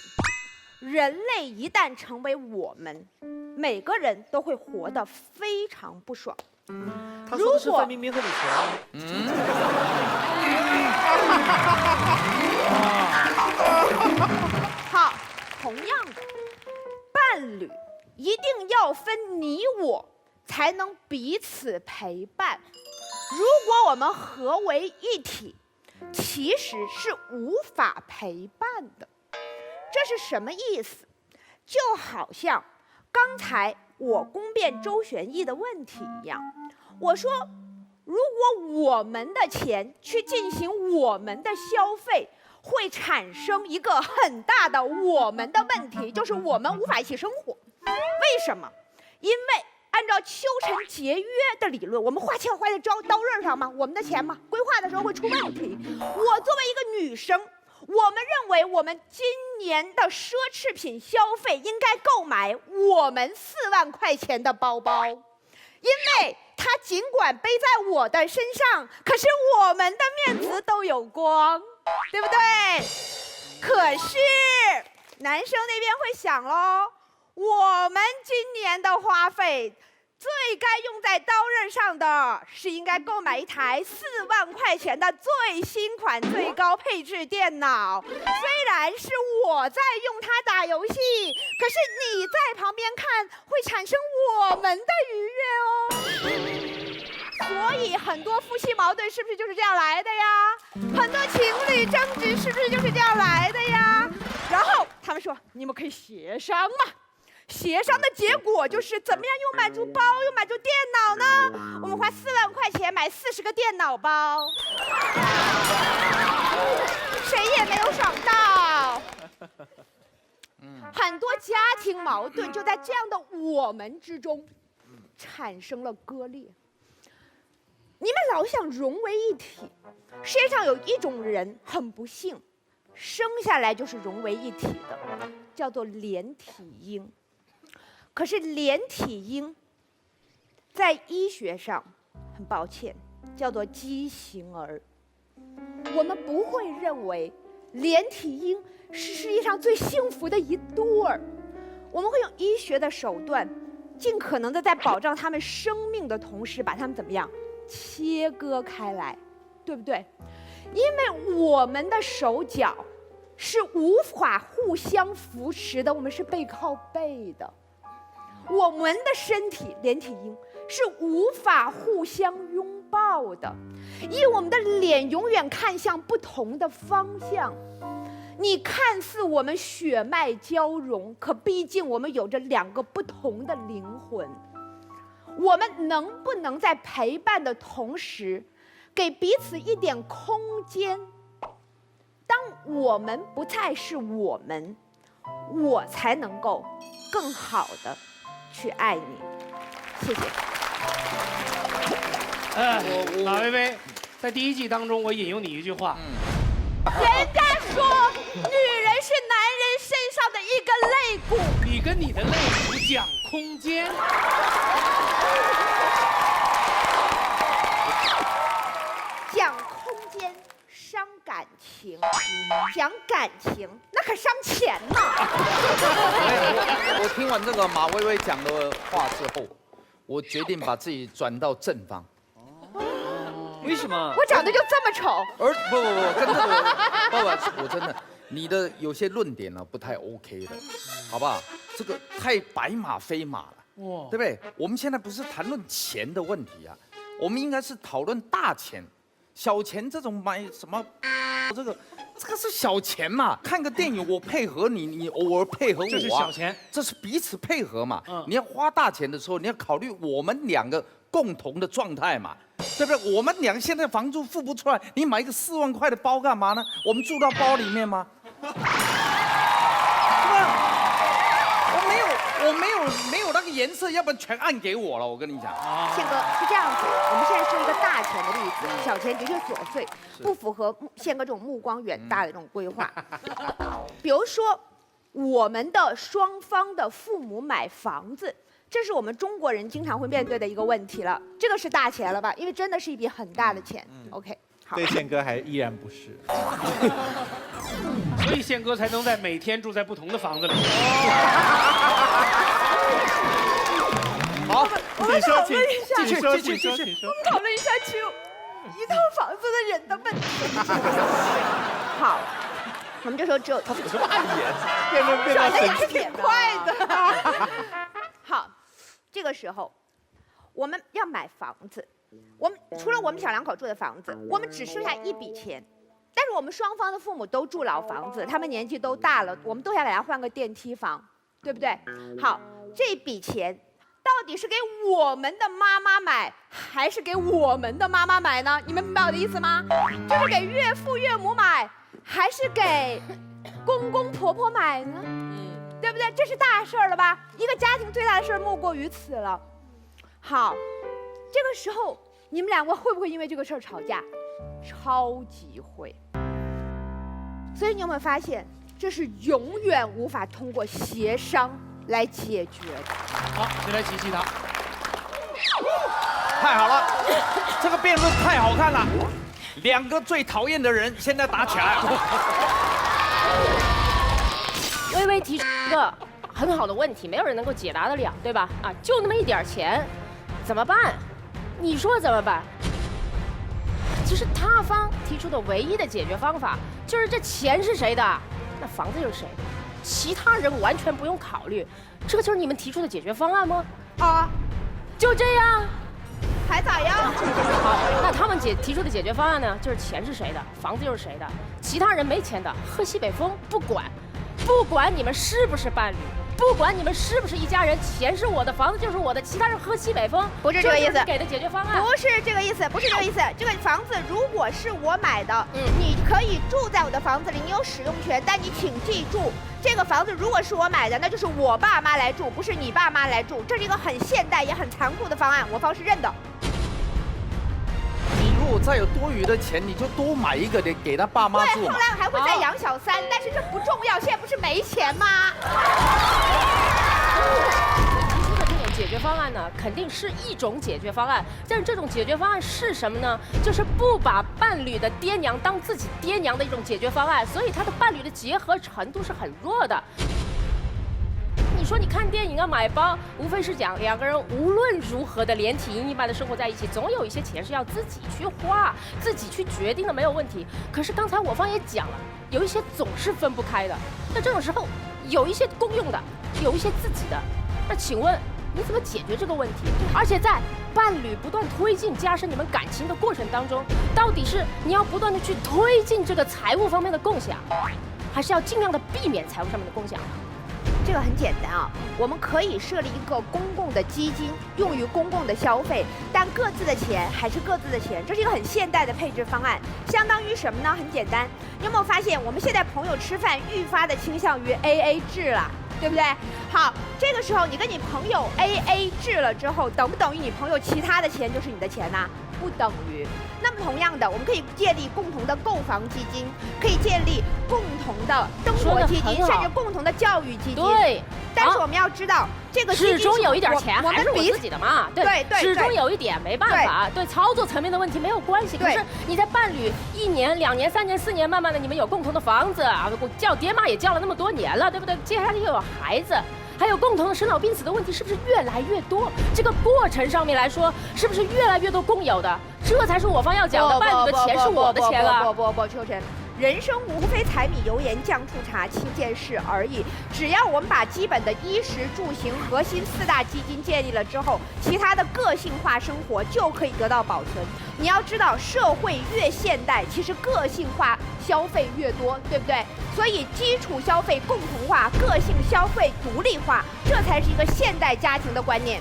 S8: 人类一旦成为我们，每个人都会活得非常不爽。
S4: 他说的是范冰冰和李晨。
S8: 好，同样的，伴侣一定要分你我，才能彼此陪伴。如果我们合为一体，其实是无法陪伴的。这是什么意思？就好像刚才我攻辩周旋义的问题一样，我说，如果我们的钱去进行我们的消费，会产生一个很大的我们的问题，就是我们无法一起生活。为什么？因为按照修成节约的理论，我们花钱花在刀刃上吗？我们的钱吗？规划的时候会出问题。我作为一个女生，我们认为我们今年的奢侈品消费应该购买我们4万块钱的包包，因为它尽管背在我的身上，可是我们的面子都有光，对不对？可是男生那边会想喽，我们今年的花费最该用在刀刃上的是应该购买一台4万块钱的最新款最高配置电脑。虽然是我在用它打游戏，可是你在旁边看会产生我们的愉悦哦。所以很多夫妻矛盾是不是就是这样来的呀？很多情侣争执是不是就是这样来的呀？然后他们说，你们可以协商嘛。协商的结果就是怎么样又满足包又满足电脑呢？我们花4万块钱买40个电脑包，谁也没有爽到。很多家庭矛盾就在这样的我们之中产生了割裂。你们老想融为一体，世界上有一种人很不幸，生下来就是融为一体的，叫做连体婴。可是连体婴在医学上很抱歉叫做畸形儿。我们不会认为连体婴是世界上最幸福的一对儿，我们会用医学的手段尽可能的在保障他们生命的同时把他们怎么样切割开来，对不对？因为我们的手脚是无法互相扶持的，我们是背靠背的。我们的身体连体婴是无法互相拥抱的，因为我们的脸永远看向不同的方向。你看似我们血脉交融，可毕竟我们有着2个不同的灵魂。我们能不能在陪伴的同时，给彼此一点空间？当我们不再是我们，我才能够更好的去爱你。谢谢。
S1: 马薇薇，在第1季当中，我引用你一句话。
S8: 人家说，女人是男人身上的一个肋骨。
S1: 你跟你的肋骨讲空间。
S8: 讲空间伤感情，讲感情那可伤钱呢。
S3: 我听完这个马薇薇讲的话之后，我决定把自己转到正方。
S4: 为什么？
S8: 我长得就这么丑？
S3: 不，跟这个我真的，你的有些论点呢不太 OK 的，好不好？这个太白马非马了，对不对？我们现在不是谈论钱的问题啊，我们应该是讨论大钱。小钱这种买什么，这个是小钱嘛。看个电影我配合你，你偶尔配合我，
S1: 这是小钱，
S3: 这是彼此配合嘛。你要花大钱的时候，你要考虑我们2个共同的状态嘛，对不对？我们2个现在房租付不出来，你买一个4万块的包干嘛呢？我们住到包里面吗？是吧？我没有那个颜色，要不然全按给我了。我跟你讲，
S8: 宪哥是这样子，我们现在说一个大钱的例子，小钱的确琐碎，不符合宪哥这种目光远大的这种规划。比如说，我们的双方的父母买房子，这是我们中国人经常会面对的一个问题了。这个是大钱了吧？因为真的是一笔很大的钱。OK， 好。
S2: 对宪哥还依然不是。
S1: 所以宪哥才能每天住在不同的房子里。
S2: 好，
S8: 我们讨论一下，
S2: 继续。
S8: 我们讨论一下只有一套房子的人的问题。好，我们这时候只有他什么暗眼，转的也是挺快的。好，这个时候我们要买房子，除了我们小2口住的房子，我们只剩下一笔钱。但是我们双方的父母都住老房子，他们年纪都大了，我们都想给他换个电梯房，对不对？好，这笔钱到底是给我们的妈妈买，还是给我们的妈妈买呢？你们明白我的意思吗？就是给岳父岳母买，还是给公公婆婆买呢？对不对？这是大事儿了吧？一个家庭最大的事儿莫过于此了。好，这个时候你们两个会不会因为这个事儿吵架？超级会。所以你有没有发现，这是永远无法通过协商来解决的。
S1: 好，先来齐齐他。
S3: 太好了，这个辩论太好看了，两个最讨厌的人现在打起来了。
S13: 微微提出一个很好的问题，没有人能够解答得了，对吧？啊，就那么一点钱，怎么办？你说怎么办？其实他方提出的唯一的解决方法就是这钱是谁的，那房子就是谁的，其他人完全不用考虑。这个就是你们提出的解决方案吗？
S8: 啊，
S13: 就这样，
S8: 还咋样？
S13: 好，那他们提出的解决方案呢，就是钱是谁的，房子就是谁的，其他人没钱的喝西北风不管，不管你们是不是伴侣。不管你们是不是一家人，钱是我的，房子就是我的，其他人喝西北风，
S8: 不是这个意思。
S13: 给的解决方案
S8: 不是这个意思，不是这个意思。这个房子如果是我买的，你可以住在我的房子里，你有使用权，但你请记住，这个房子如果是我买的，那就是我爸妈来住，不是你爸妈来住。这是一个很现代也很残酷的方案，我方是认的。
S3: 你如果再有多余的钱，你就多买一个给他爸妈住嘛。
S8: 对，后来还会再养小三，但是这不重要，现在不是没钱吗？
S13: 提出的这种解决方案呢，肯定是一种解决方案，但是这种解决方案是什么呢？就是不把伴侣的爹娘当自己爹娘的一种解决方案，所以他的伴侣的结合程度是很弱的。你说你看电影啊，买包，无非是讲两个人无论如何的连体婴一般的生活在一起，总有一些钱是要自己去花、自己去决定的，没有问题。可是刚才我方也讲了，有一些总是分不开的。那这种时候，有一些公用的，有一些自己的。那请问你怎么解决这个问题？而且在伴侣不断推进、加深你们感情的过程当中，到底是你要不断的去推进这个财务方面的共享，还是要尽量的避免财务上面的共享呢？
S8: 这个很简单啊，我们可以设立一个公共的基金，用于公共的消费，但各自的钱还是各自的钱，这是一个很现代的配置方案。相当于什么呢？很简单，你有没有发现我们现在朋友吃饭愈发的倾向于 AA 制了？对不对？好，这个时候你跟你朋友 AA 制了之后，等不等于你朋友其他的钱就是你的钱呢？不等于。那么同样的，我们可以建立共同的购房基金，可以建立共同的生活基金，甚至共同的教育基金。
S13: 对。
S8: 但是我们要知道，这个
S13: 始终有一点钱还是我自己的嘛。
S8: 对，
S13: 始终有一点没办法，对操作层面的问题没有关系。可是你在伴侣1年、2年、3年、4年，慢慢的你们有共同的房子啊，叫爹妈也叫了那么多年了，对不对？接下来又有孩子。还有共同的生老病死的问题，是不是越来越多？这个过程上面来说，是不是越来越多共有的？这才是我方要讲的，伴侣的钱是我的钱了。
S8: 不，秋晨，人生无非柴米油盐酱醋茶7件事而已。只要我们把基本的衣食住行核心4大基金建立了之后，其他的个性化生活就可以得到保存。你要知道，社会越现代，其实个性化消费越多，对不对？所以基础消费共同化，个性消费独立化，这才是一个现代家庭的观念。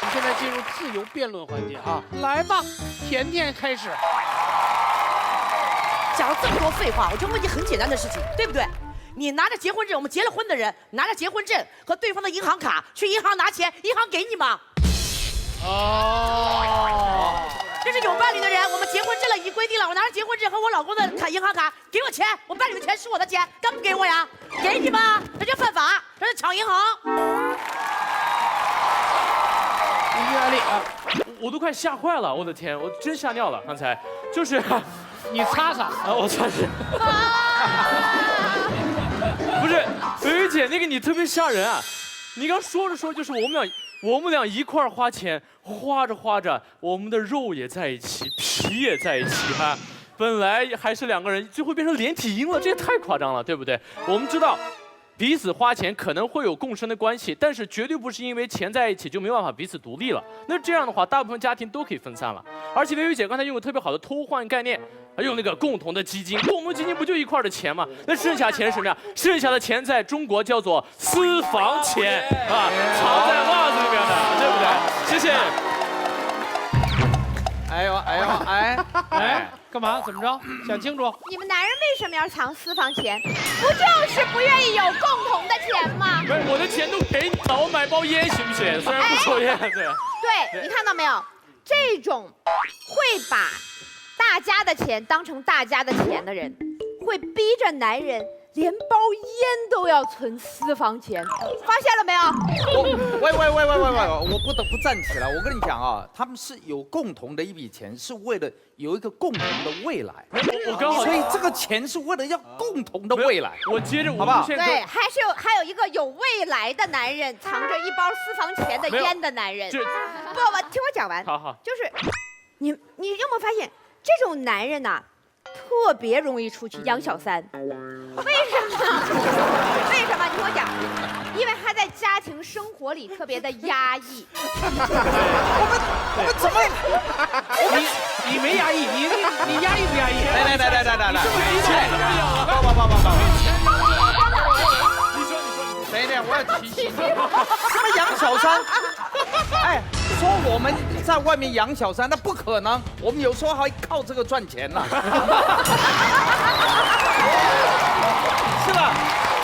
S1: 我们现在进入自由辩论环节啊，来吧，甜甜开始。
S6: 讲了这么多废话，我就问你很简单的事情，对不对？你拿着结婚证，我们结了婚的人拿着结婚证和对方的银行卡去银行拿钱，银行给你吗？
S1: 哦，
S6: 这是有伴侣的人，我们结婚证了已经规定了，我拿着结婚证和我老公的银行卡，给我钱，我伴侣的钱是我的钱，干不给我呀？给你吗？这叫犯法，这是抢银行。
S15: 案例啊，我都快吓坏了，我的天，我真吓尿了，刚才就是，
S1: 你擦擦
S15: 啊，我擦擦。不是，维维姐，那个你特别吓人啊！你刚说着说就是我们俩一块儿花钱，花着花着，我们的肉也在一起，皮也在一起哈。本来还是2个人，最后变成连体婴了，这也太夸张了，对不对？我们知道。彼此花钱可能会有共生的关系，但是绝对不是因为钱在一起就没办法彼此独立了。那这样的话，大部分家庭都可以分散了。而且维维姐刚才用了特别好的偷换概念，用那个共同的基金，共同基金不就一块的钱吗？那剩下钱是什么呀？剩下的钱在中国叫做私房钱啊，藏在袜子里面的，对不对？谢谢。
S3: 哎呦哎呦哎，
S1: 干嘛？怎么着？想清楚。
S8: 你们男人为什么要藏私房钱？不就是不愿意有共同的钱吗？
S15: 不是，我的钱都给你了，我买包烟行不行？虽然不抽烟，对。
S8: 对，你看到没有？这种会把大家的钱当成大家的钱的人，会逼着男人连包烟都要存私房钱，发现了没有？
S3: 喂，我不得不站起来。我跟你讲啊，他们是有共同的一笔钱，是为了有一个共同的未来。
S15: 我刚好，
S3: 所以这个钱是为了要共同的未来。
S15: 我接着，
S3: 好不好？
S8: 对，还有一个有未来的男人，藏着一包私房钱的烟的男人。不，听我讲完。
S15: 好，
S8: 就是你有没有发现，这种男人呐，特别容易出去养小三？为什么？为什么？你听我讲，因为他在家庭生活里特别的压抑。我们怎么？
S1: 你没压抑，你压抑不压抑？
S3: 来，
S1: 你是不是一点都没有？
S3: 你说，等一点，我要提醒你，什么养小三？哎，说我们在外面养小三，那不可能，我们有时候还靠这个赚钱呢。
S4: 是吧？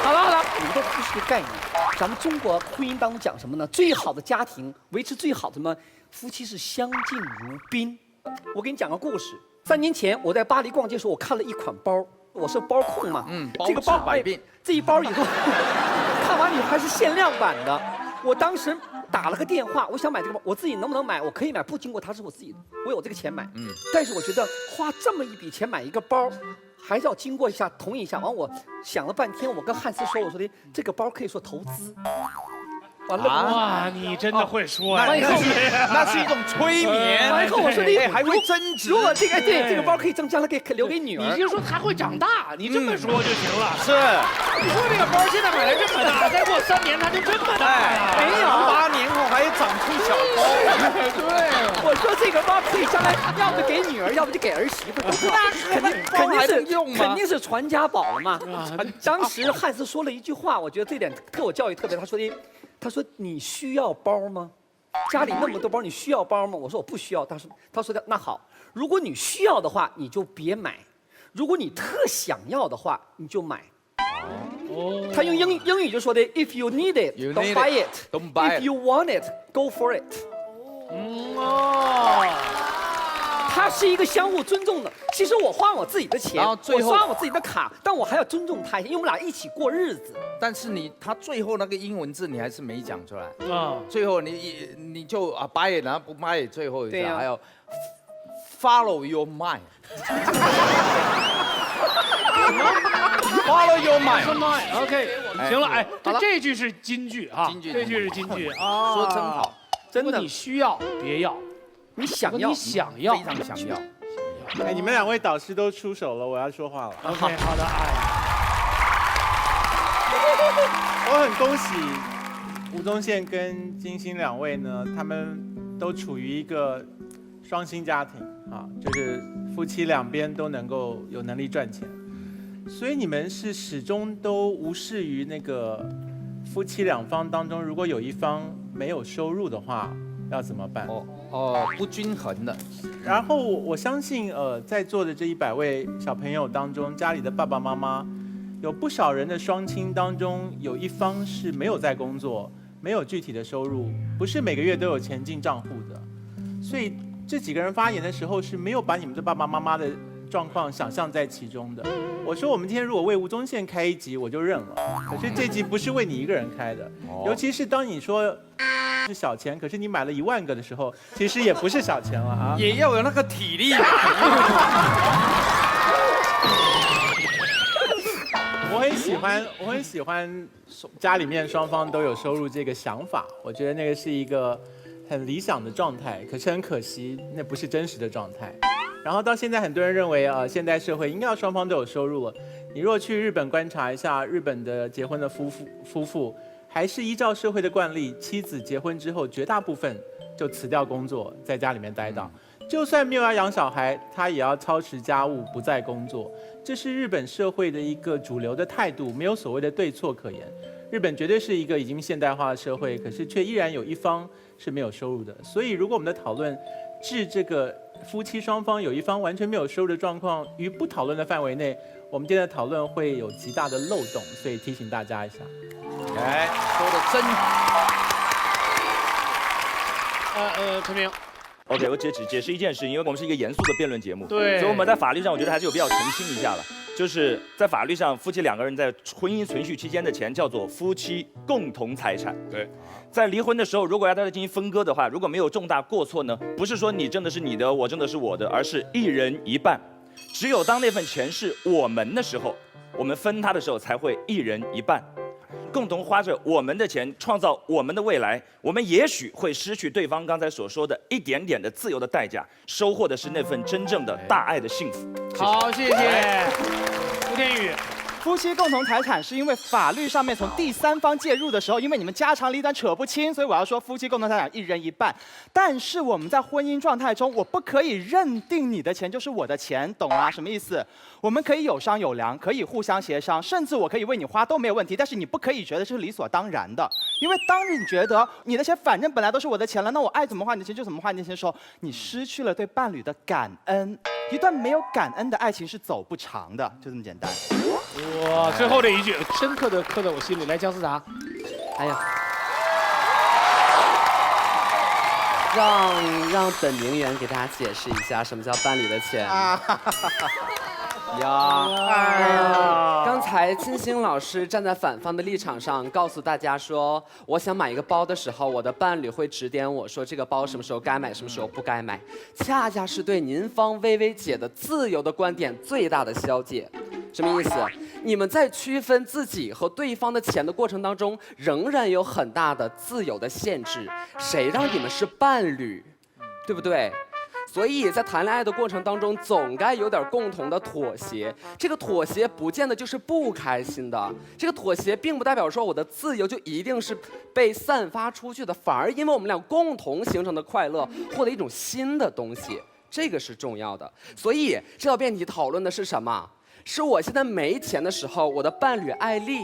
S4: 好了，你们都不是个概念。咱们中国婚姻当中讲什么呢？最好的家庭维持最好的什么？夫妻是相敬如宾。我给你讲个故事。3年前我在巴黎逛街的时候，我看了一款包，我是包控嘛，这个包
S3: 百变，
S4: 这一包以后看完以后还是限量版的。我当时打了个电话，我想买这个包，我自己能不能买？我可以买，不经过他是我自己的，我有这个钱买。但是我觉得花这么一笔钱买一个包，还是要经过一下同意一下。完我想了半天，我跟汉斯说，我说的这个包可以说投资。完了，
S1: 哇，你真的会说呀！
S3: 那是一种催眠。
S4: 完以后我说你
S3: 还会增值。
S4: 如果这个包可以将来留给女儿，
S1: 你就说它会长大，你这么说就行了。
S3: 是，
S1: 你说这个包现在买来这么大，再过3年它就这么大了。
S3: 没有，8年后还长出小包。
S4: 对，我说这个包可以将来要不给女儿，要不就给儿媳妇，肯定是传家宝了嘛。当时汉斯说了一句话，我觉得这点对我教育特别。他说你需要包吗？家里那么多包，你需要包吗？我说我不需要。他说那好，如果你需要的话，你就别买；如果你特想要的话，你就买。他用英语就说的 ，If you need it, don't buy it. If you want it, go for it. 它是一个相互尊重的。其实我花我自己的钱，我刷我自己的卡，但我还要尊重他，因为我们俩一起过日子。
S3: 但是他最后那个英文字你还是没讲出来啊。最后你就buy it，然后不 buy it， 最后一个还要 follow your mind。Follow your mind。
S1: OK， 行了，哎，这句是金句啊，这句是金句啊，
S3: 说真好，
S1: 真的，你需要别要。
S4: 你想要，
S3: 非常想要。
S2: 哎，你们2位导师都出手了，我要说话了。
S1: OK， 好的，
S2: 我很恭喜吴宗宪跟金星2位呢，他们都处于一个双薪家庭啊，就是夫妻2边都能够有能力赚钱，所以你们是始终都无视于那个夫妻2方当中，如果有一方没有收入的话，要怎么办？
S3: 不均衡的。
S2: 然后我相信，在座的这100位小朋友当中，家里的爸爸妈妈，有不少人的双亲当中，有一方是没有在工作，没有具体的收入，不是每个月都有钱进账户的。所以这几个人发言的时候是没有把你们的爸爸妈妈的状况想象在其中的。我说我们今天如果为吴宗宪开一集，我就认了。可是这集不是为你一个人开的，尤其是当你说是小钱，可是你买了1万个的时候，其实也不是小钱了啊。
S3: 也要有那个体力。
S2: 我很喜欢家里面双方都有收入这个想法，我觉得那个是一个很理想的状态。可是很可惜，那不是真实的状态。然后到现在，很多人认为现代社会应该要双方都有收入了。你若去日本观察一下，日本的结婚的夫妇还是依照社会的惯例，妻子结婚之后绝大部分就辞掉工作，在家里面待到。就算没有要养小孩，他也要操持家务，不再工作。这是日本社会的一个主流的态度，没有所谓的对错可言。日本绝对是一个已经现代化的社会，可是却依然有一方是没有收入的。所以，如果我们的讨论置这个夫妻双方有一方完全没有收入的状况于不讨论的范围内，我们今天的讨论会有极大的漏洞，所以提醒大家一下。
S3: 哎，说的真好。
S1: 陈明。
S16: OK， 我只解释一件事，因为我们是一个严肃的辩论节目，
S1: 对，
S16: 所以我们在法律上，我觉得还是有必要澄清一下了。就是在法律上，夫妻两个人在婚姻存续期间的钱叫做夫妻共同财产。
S11: 对，
S16: 在离婚的时候，如果要大家进行分割的话，如果没有重大过错呢，不是说你挣的是你的，我挣的是我的，而是一人一半。只有当那份钱是我们的时候，我们分它的时候才会一人一半。共同花着我们的钱，创造我们的未来，我们也许会失去对方刚才所说的一点点的自由的代价，收获的是那份真正的大爱的幸福。
S1: 好，谢谢吴天宇。
S14: 夫妻共同财产是因为法律上面从第三方介入的时候，因为你们家长里短扯不清，所以我要说夫妻共同财产一人一半。但是我们在婚姻状态中，我不可以认定你的钱就是我的钱，懂吗？什么意思？我们可以有商有量，可以互相协商，甚至我可以为你花都没有问题。但是你不可以觉得这是理所当然的，因为当你觉得你的钱反正本来都是我的钱了，那我爱怎么花你的钱就怎么花你的钱的时候，你失去了对伴侣的感恩。一段没有感恩的爱情是走不长的，就这么简单。
S1: 哇，最后这一句深刻的刻在我心里。来，姜思达。
S17: 哎呀，让本名媛给大家解释一下什么叫伴侣的钱。刚才金星老师站在反方的立场上，告诉大家说，我想买一个包的时候，我的伴侣会指点我说这个包什么时候该买，什么时候不该买，恰恰是对您方薇薇姐的自由的观点最大的消解。什么意思？你们在区分自己和对方的钱的过程当中，仍然有很大的自由的限制。谁让你们是伴侣，对不对？所以在谈恋爱的过程当中，总该有点共同的妥协。这个妥协不见得就是不开心的，这个妥协并不代表说我的自由就一定是被散发出去的，反而因为我们俩共同形成的快乐，获得一种新的东西，这个是重要的。所以这道辩题讨论的是什么？是我现在没钱的时候，我的伴侣艾丽，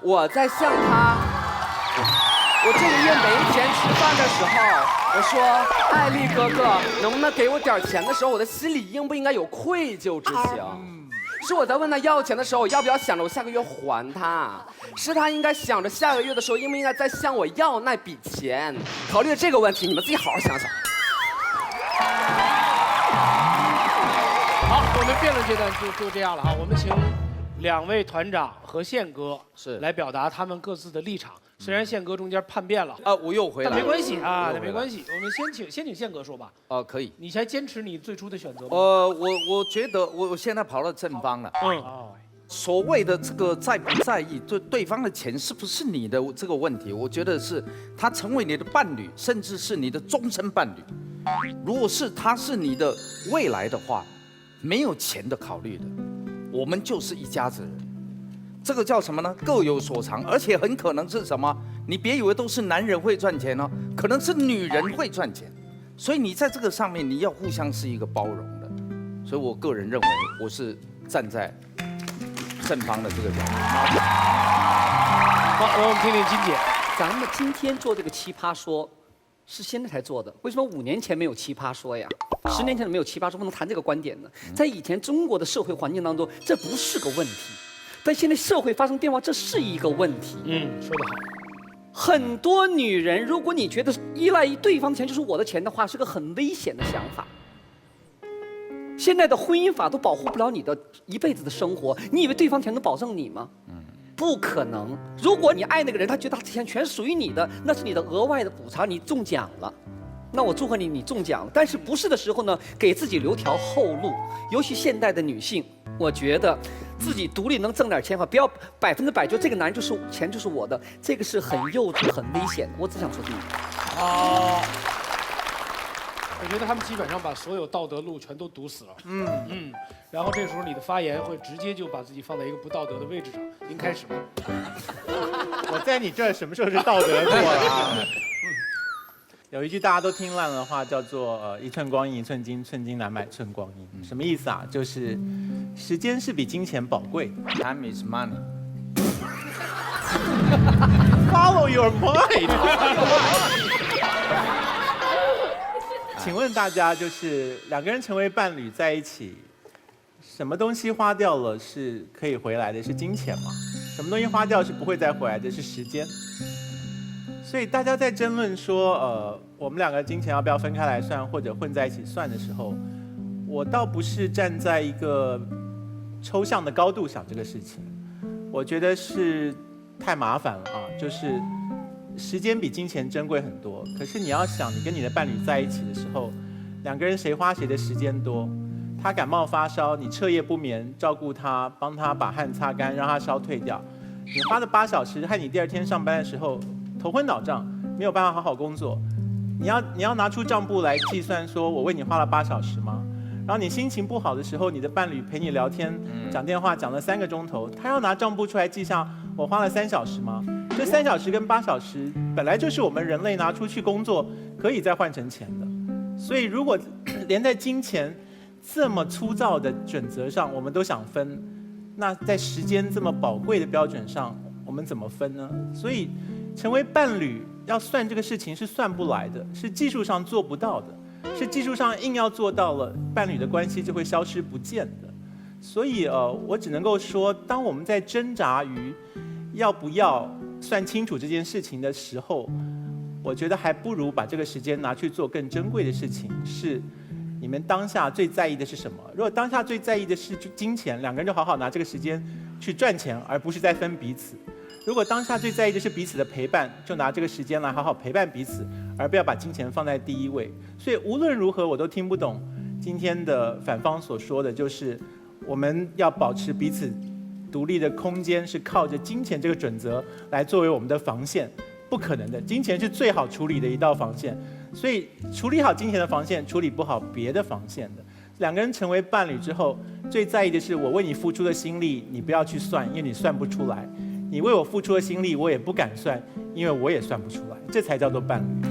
S17: 我在向她。我这个月没钱吃饭的时候，我说艾丽哥哥，能不能给我点钱的时候，我的心里应不应该有愧疚之情？是我在问他要钱的时候，要不要想着我下个月还他？是他应该想着下个月的时候，应不应该再向我要那笔钱？考虑这个问题，你们自己好好想想。
S1: 好，我们辩论阶段就这样了哈，我们请两位团长和宪哥来表达他们各自的立场。虽然宪哥中间叛变了
S3: 我又回来了，
S1: 但没关系啊，那没关系。我们先请宪哥说吧。
S3: 可以。
S1: 你还坚持你最初的选择吗？
S3: 我觉得我现在跑到正方了。所谓的这个在不在意对方的钱是不是你的这个问题，我觉得是他成为你的伴侣，甚至是你的终身伴侣。如果是他是你的未来的话，没有钱的考虑的，我们就是一家子人。这个叫什么呢？各有所长，而且很可能是什么？你别以为都是男人会赚钱哦，可能是女人会赚钱。所以你在这个上面，你要互相是一个包容的。所以我个人认为，我是站在正方的这个角度。
S1: 好，我们听听金姐。
S4: 咱们今天做这个奇葩说，是现在才做的，为什么5年前没有奇葩说呀？10年前没有奇葩说，不能谈这个观点呢？在以前中国的社会环境当中，这不是个问题。但现在社会发生变化，这是一个问题。
S1: 说得好。
S4: 很多女人，如果你觉得依赖于对方的钱就是我的钱的话，是个很危险的想法。现在的婚姻法都保护不了你的一辈子的生活，你以为对方钱能保证你吗？不可能。如果你爱那个人，他觉得他的钱全属于你的，那是你的额外的补偿，你中奖了。那我祝贺你，你中奖了。但是不是的时候呢，给自己留条后路。尤其现代的女性，我觉得自己独立能挣点钱哈，不要100%就这个男人就是钱就是我的，这个是很幼稚、很危险的。我只想说这一点。
S1: 我觉得他们基本上把所有道德路全都堵死了。然后这时候你的发言会直接就把自己放在一个不道德的位置上。您开始吧。
S2: 我在你这儿什么时候是道德过了啊？有一句大家都听烂了的话，叫做一寸光阴一寸金，寸金难买寸光阴。什么意思啊？就是时间是比金钱宝贵。
S3: Time is money.
S2: Follow your mind. 请问大家，就是两个人成为伴侣在一起，什么东西花掉了是可以回来的？是金钱吗？什么东西花掉是不会再回来的？是时间。所以大家在争论说，我们两个金钱要不要分开来算，或者混在一起算的时候，我倒不是站在一个抽象的高度想这个事情，我觉得是太麻烦了啊，就是时间比金钱珍贵很多。可是你要想，你跟你的伴侣在一起的时候，两个人谁花谁的时间多？他感冒发烧，你彻夜不眠照顾他，帮他把汗擦干，让他烧退掉，你花了8小时，害你第二天上班的时候头昏脑胀，没有办法好好工作。你要拿出账簿来计算，说我为你花了8小时吗？然后你心情不好的时候，你的伴侣陪你聊天、讲电话讲了3个钟头，他要拿账簿出来记下我花了3小时吗？这3小时跟8小时本来就是我们人类拿出去工作可以再换成钱的。所以如果连在金钱这么粗糙的准则上我们都想分，那在时间这么宝贵的标准上我们怎么分呢？所以成为伴侣要算这个事情是算不来的，是技术上做不到的，是技术上硬要做到了，伴侣的关系就会消失不见的。所以我只能够说，当我们在挣扎于要不要算清楚这件事情的时候，我觉得还不如把这个时间拿去做更珍贵的事情。是你们当下最在意的是什么？如果当下最在意的是金钱，两个人就好好拿这个时间去赚钱，而不是在分彼此。如果当下最在意的是彼此的陪伴，就拿这个时间来好好陪伴彼此，而不要把金钱放在第一位。所以无论如何，我都听不懂今天的反方所说的，就是我们要保持彼此独立的空间，是靠着金钱这个准则来作为我们的防线，不可能的。金钱是最好处理的一道防线，所以处理好金钱的防线，处理不好别的防线的。两个人成为伴侣之后，最在意的是我为你付出的心力，你不要去算，因为你算不出来。你为我付出的心力，我也不敢算，因为我也算不出来，这才叫做伴侣。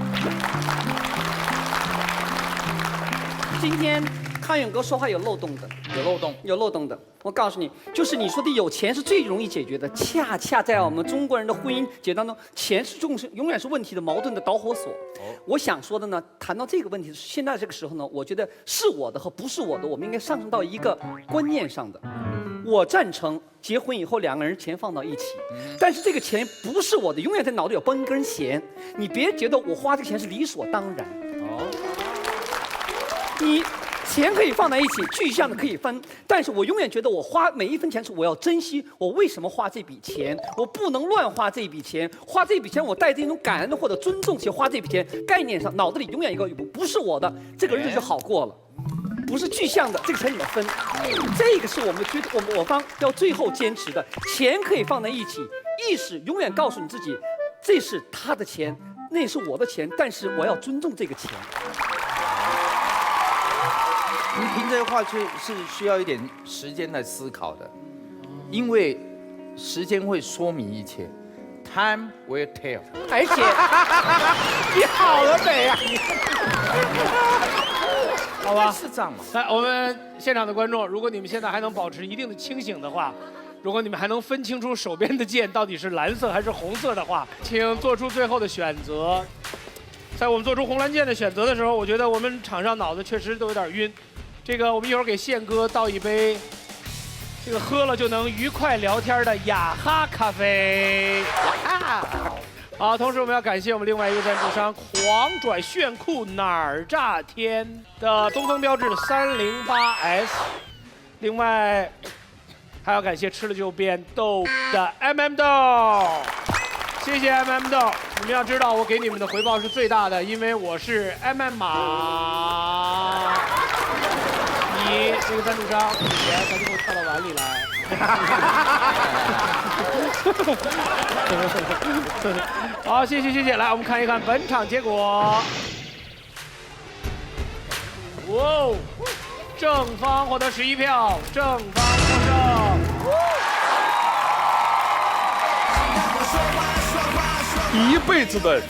S4: 今天康永哥说话有漏洞的，有漏洞的。我告诉你，就是你说的有钱是最容易解决的，恰恰在我们中国人的婚姻解当中，钱是永远是问题的矛盾的导火索。我想说的呢，谈到这个问题，现在这个时候呢，我觉得是我的和不是我的，我们应该上升到一个观念上的。我赞成结婚以后两个人钱放到一起，但是这个钱不是我的，永远在脑子里有绷一根弦。你别觉得我花这个钱是理所当然。你钱可以放在一起，具象的可以分，但是我永远觉得我花每一分钱是我要珍惜，我为什么花这笔钱，我不能乱花这笔钱，花这笔钱我带着一种感恩或者尊重去花这笔钱，概念上脑子里永远一个不是我的，这个日子就好过了。不是具象的，这个钱怎么分？这个是我们觉得我方要最后坚持的。钱可以放在一起，意识永远告诉你自己，这是他的钱，那是我的钱，但是我要尊重这个钱。
S3: 你听这话是需要一点时间来思考的，因为时间会说明一切。Time will tell。
S4: 而且，
S2: 你好了没啊？
S1: 好吧，
S3: 是这样嘛？
S1: 来，我们现场的观众，如果你们现在还能保持一定的清醒的话，如果你们还能分清楚手边的剑到底是蓝色还是红色的话，请做出最后的选择。在我们做出红蓝剑的选择的时候，我觉得我们场上脑子确实都有点晕。这个，我们一会儿给宪哥倒一杯，这个喝了就能愉快聊天的雅哈咖啡。好，同时我们要感谢我们另外一个赞助商狂拽炫酷哪儿炸天的东风标致308S， 另外还要感谢吃了就变豆的 豆，谢谢 豆。你们要知道，我给你们的回报是最大的，因为我是马。你这个赞助商，钱赶紧给我跳到碗里来。好，谢谢，来，我们看一看本场结果。哇哦，正方获得11票，正方获胜。
S11: 一辈子的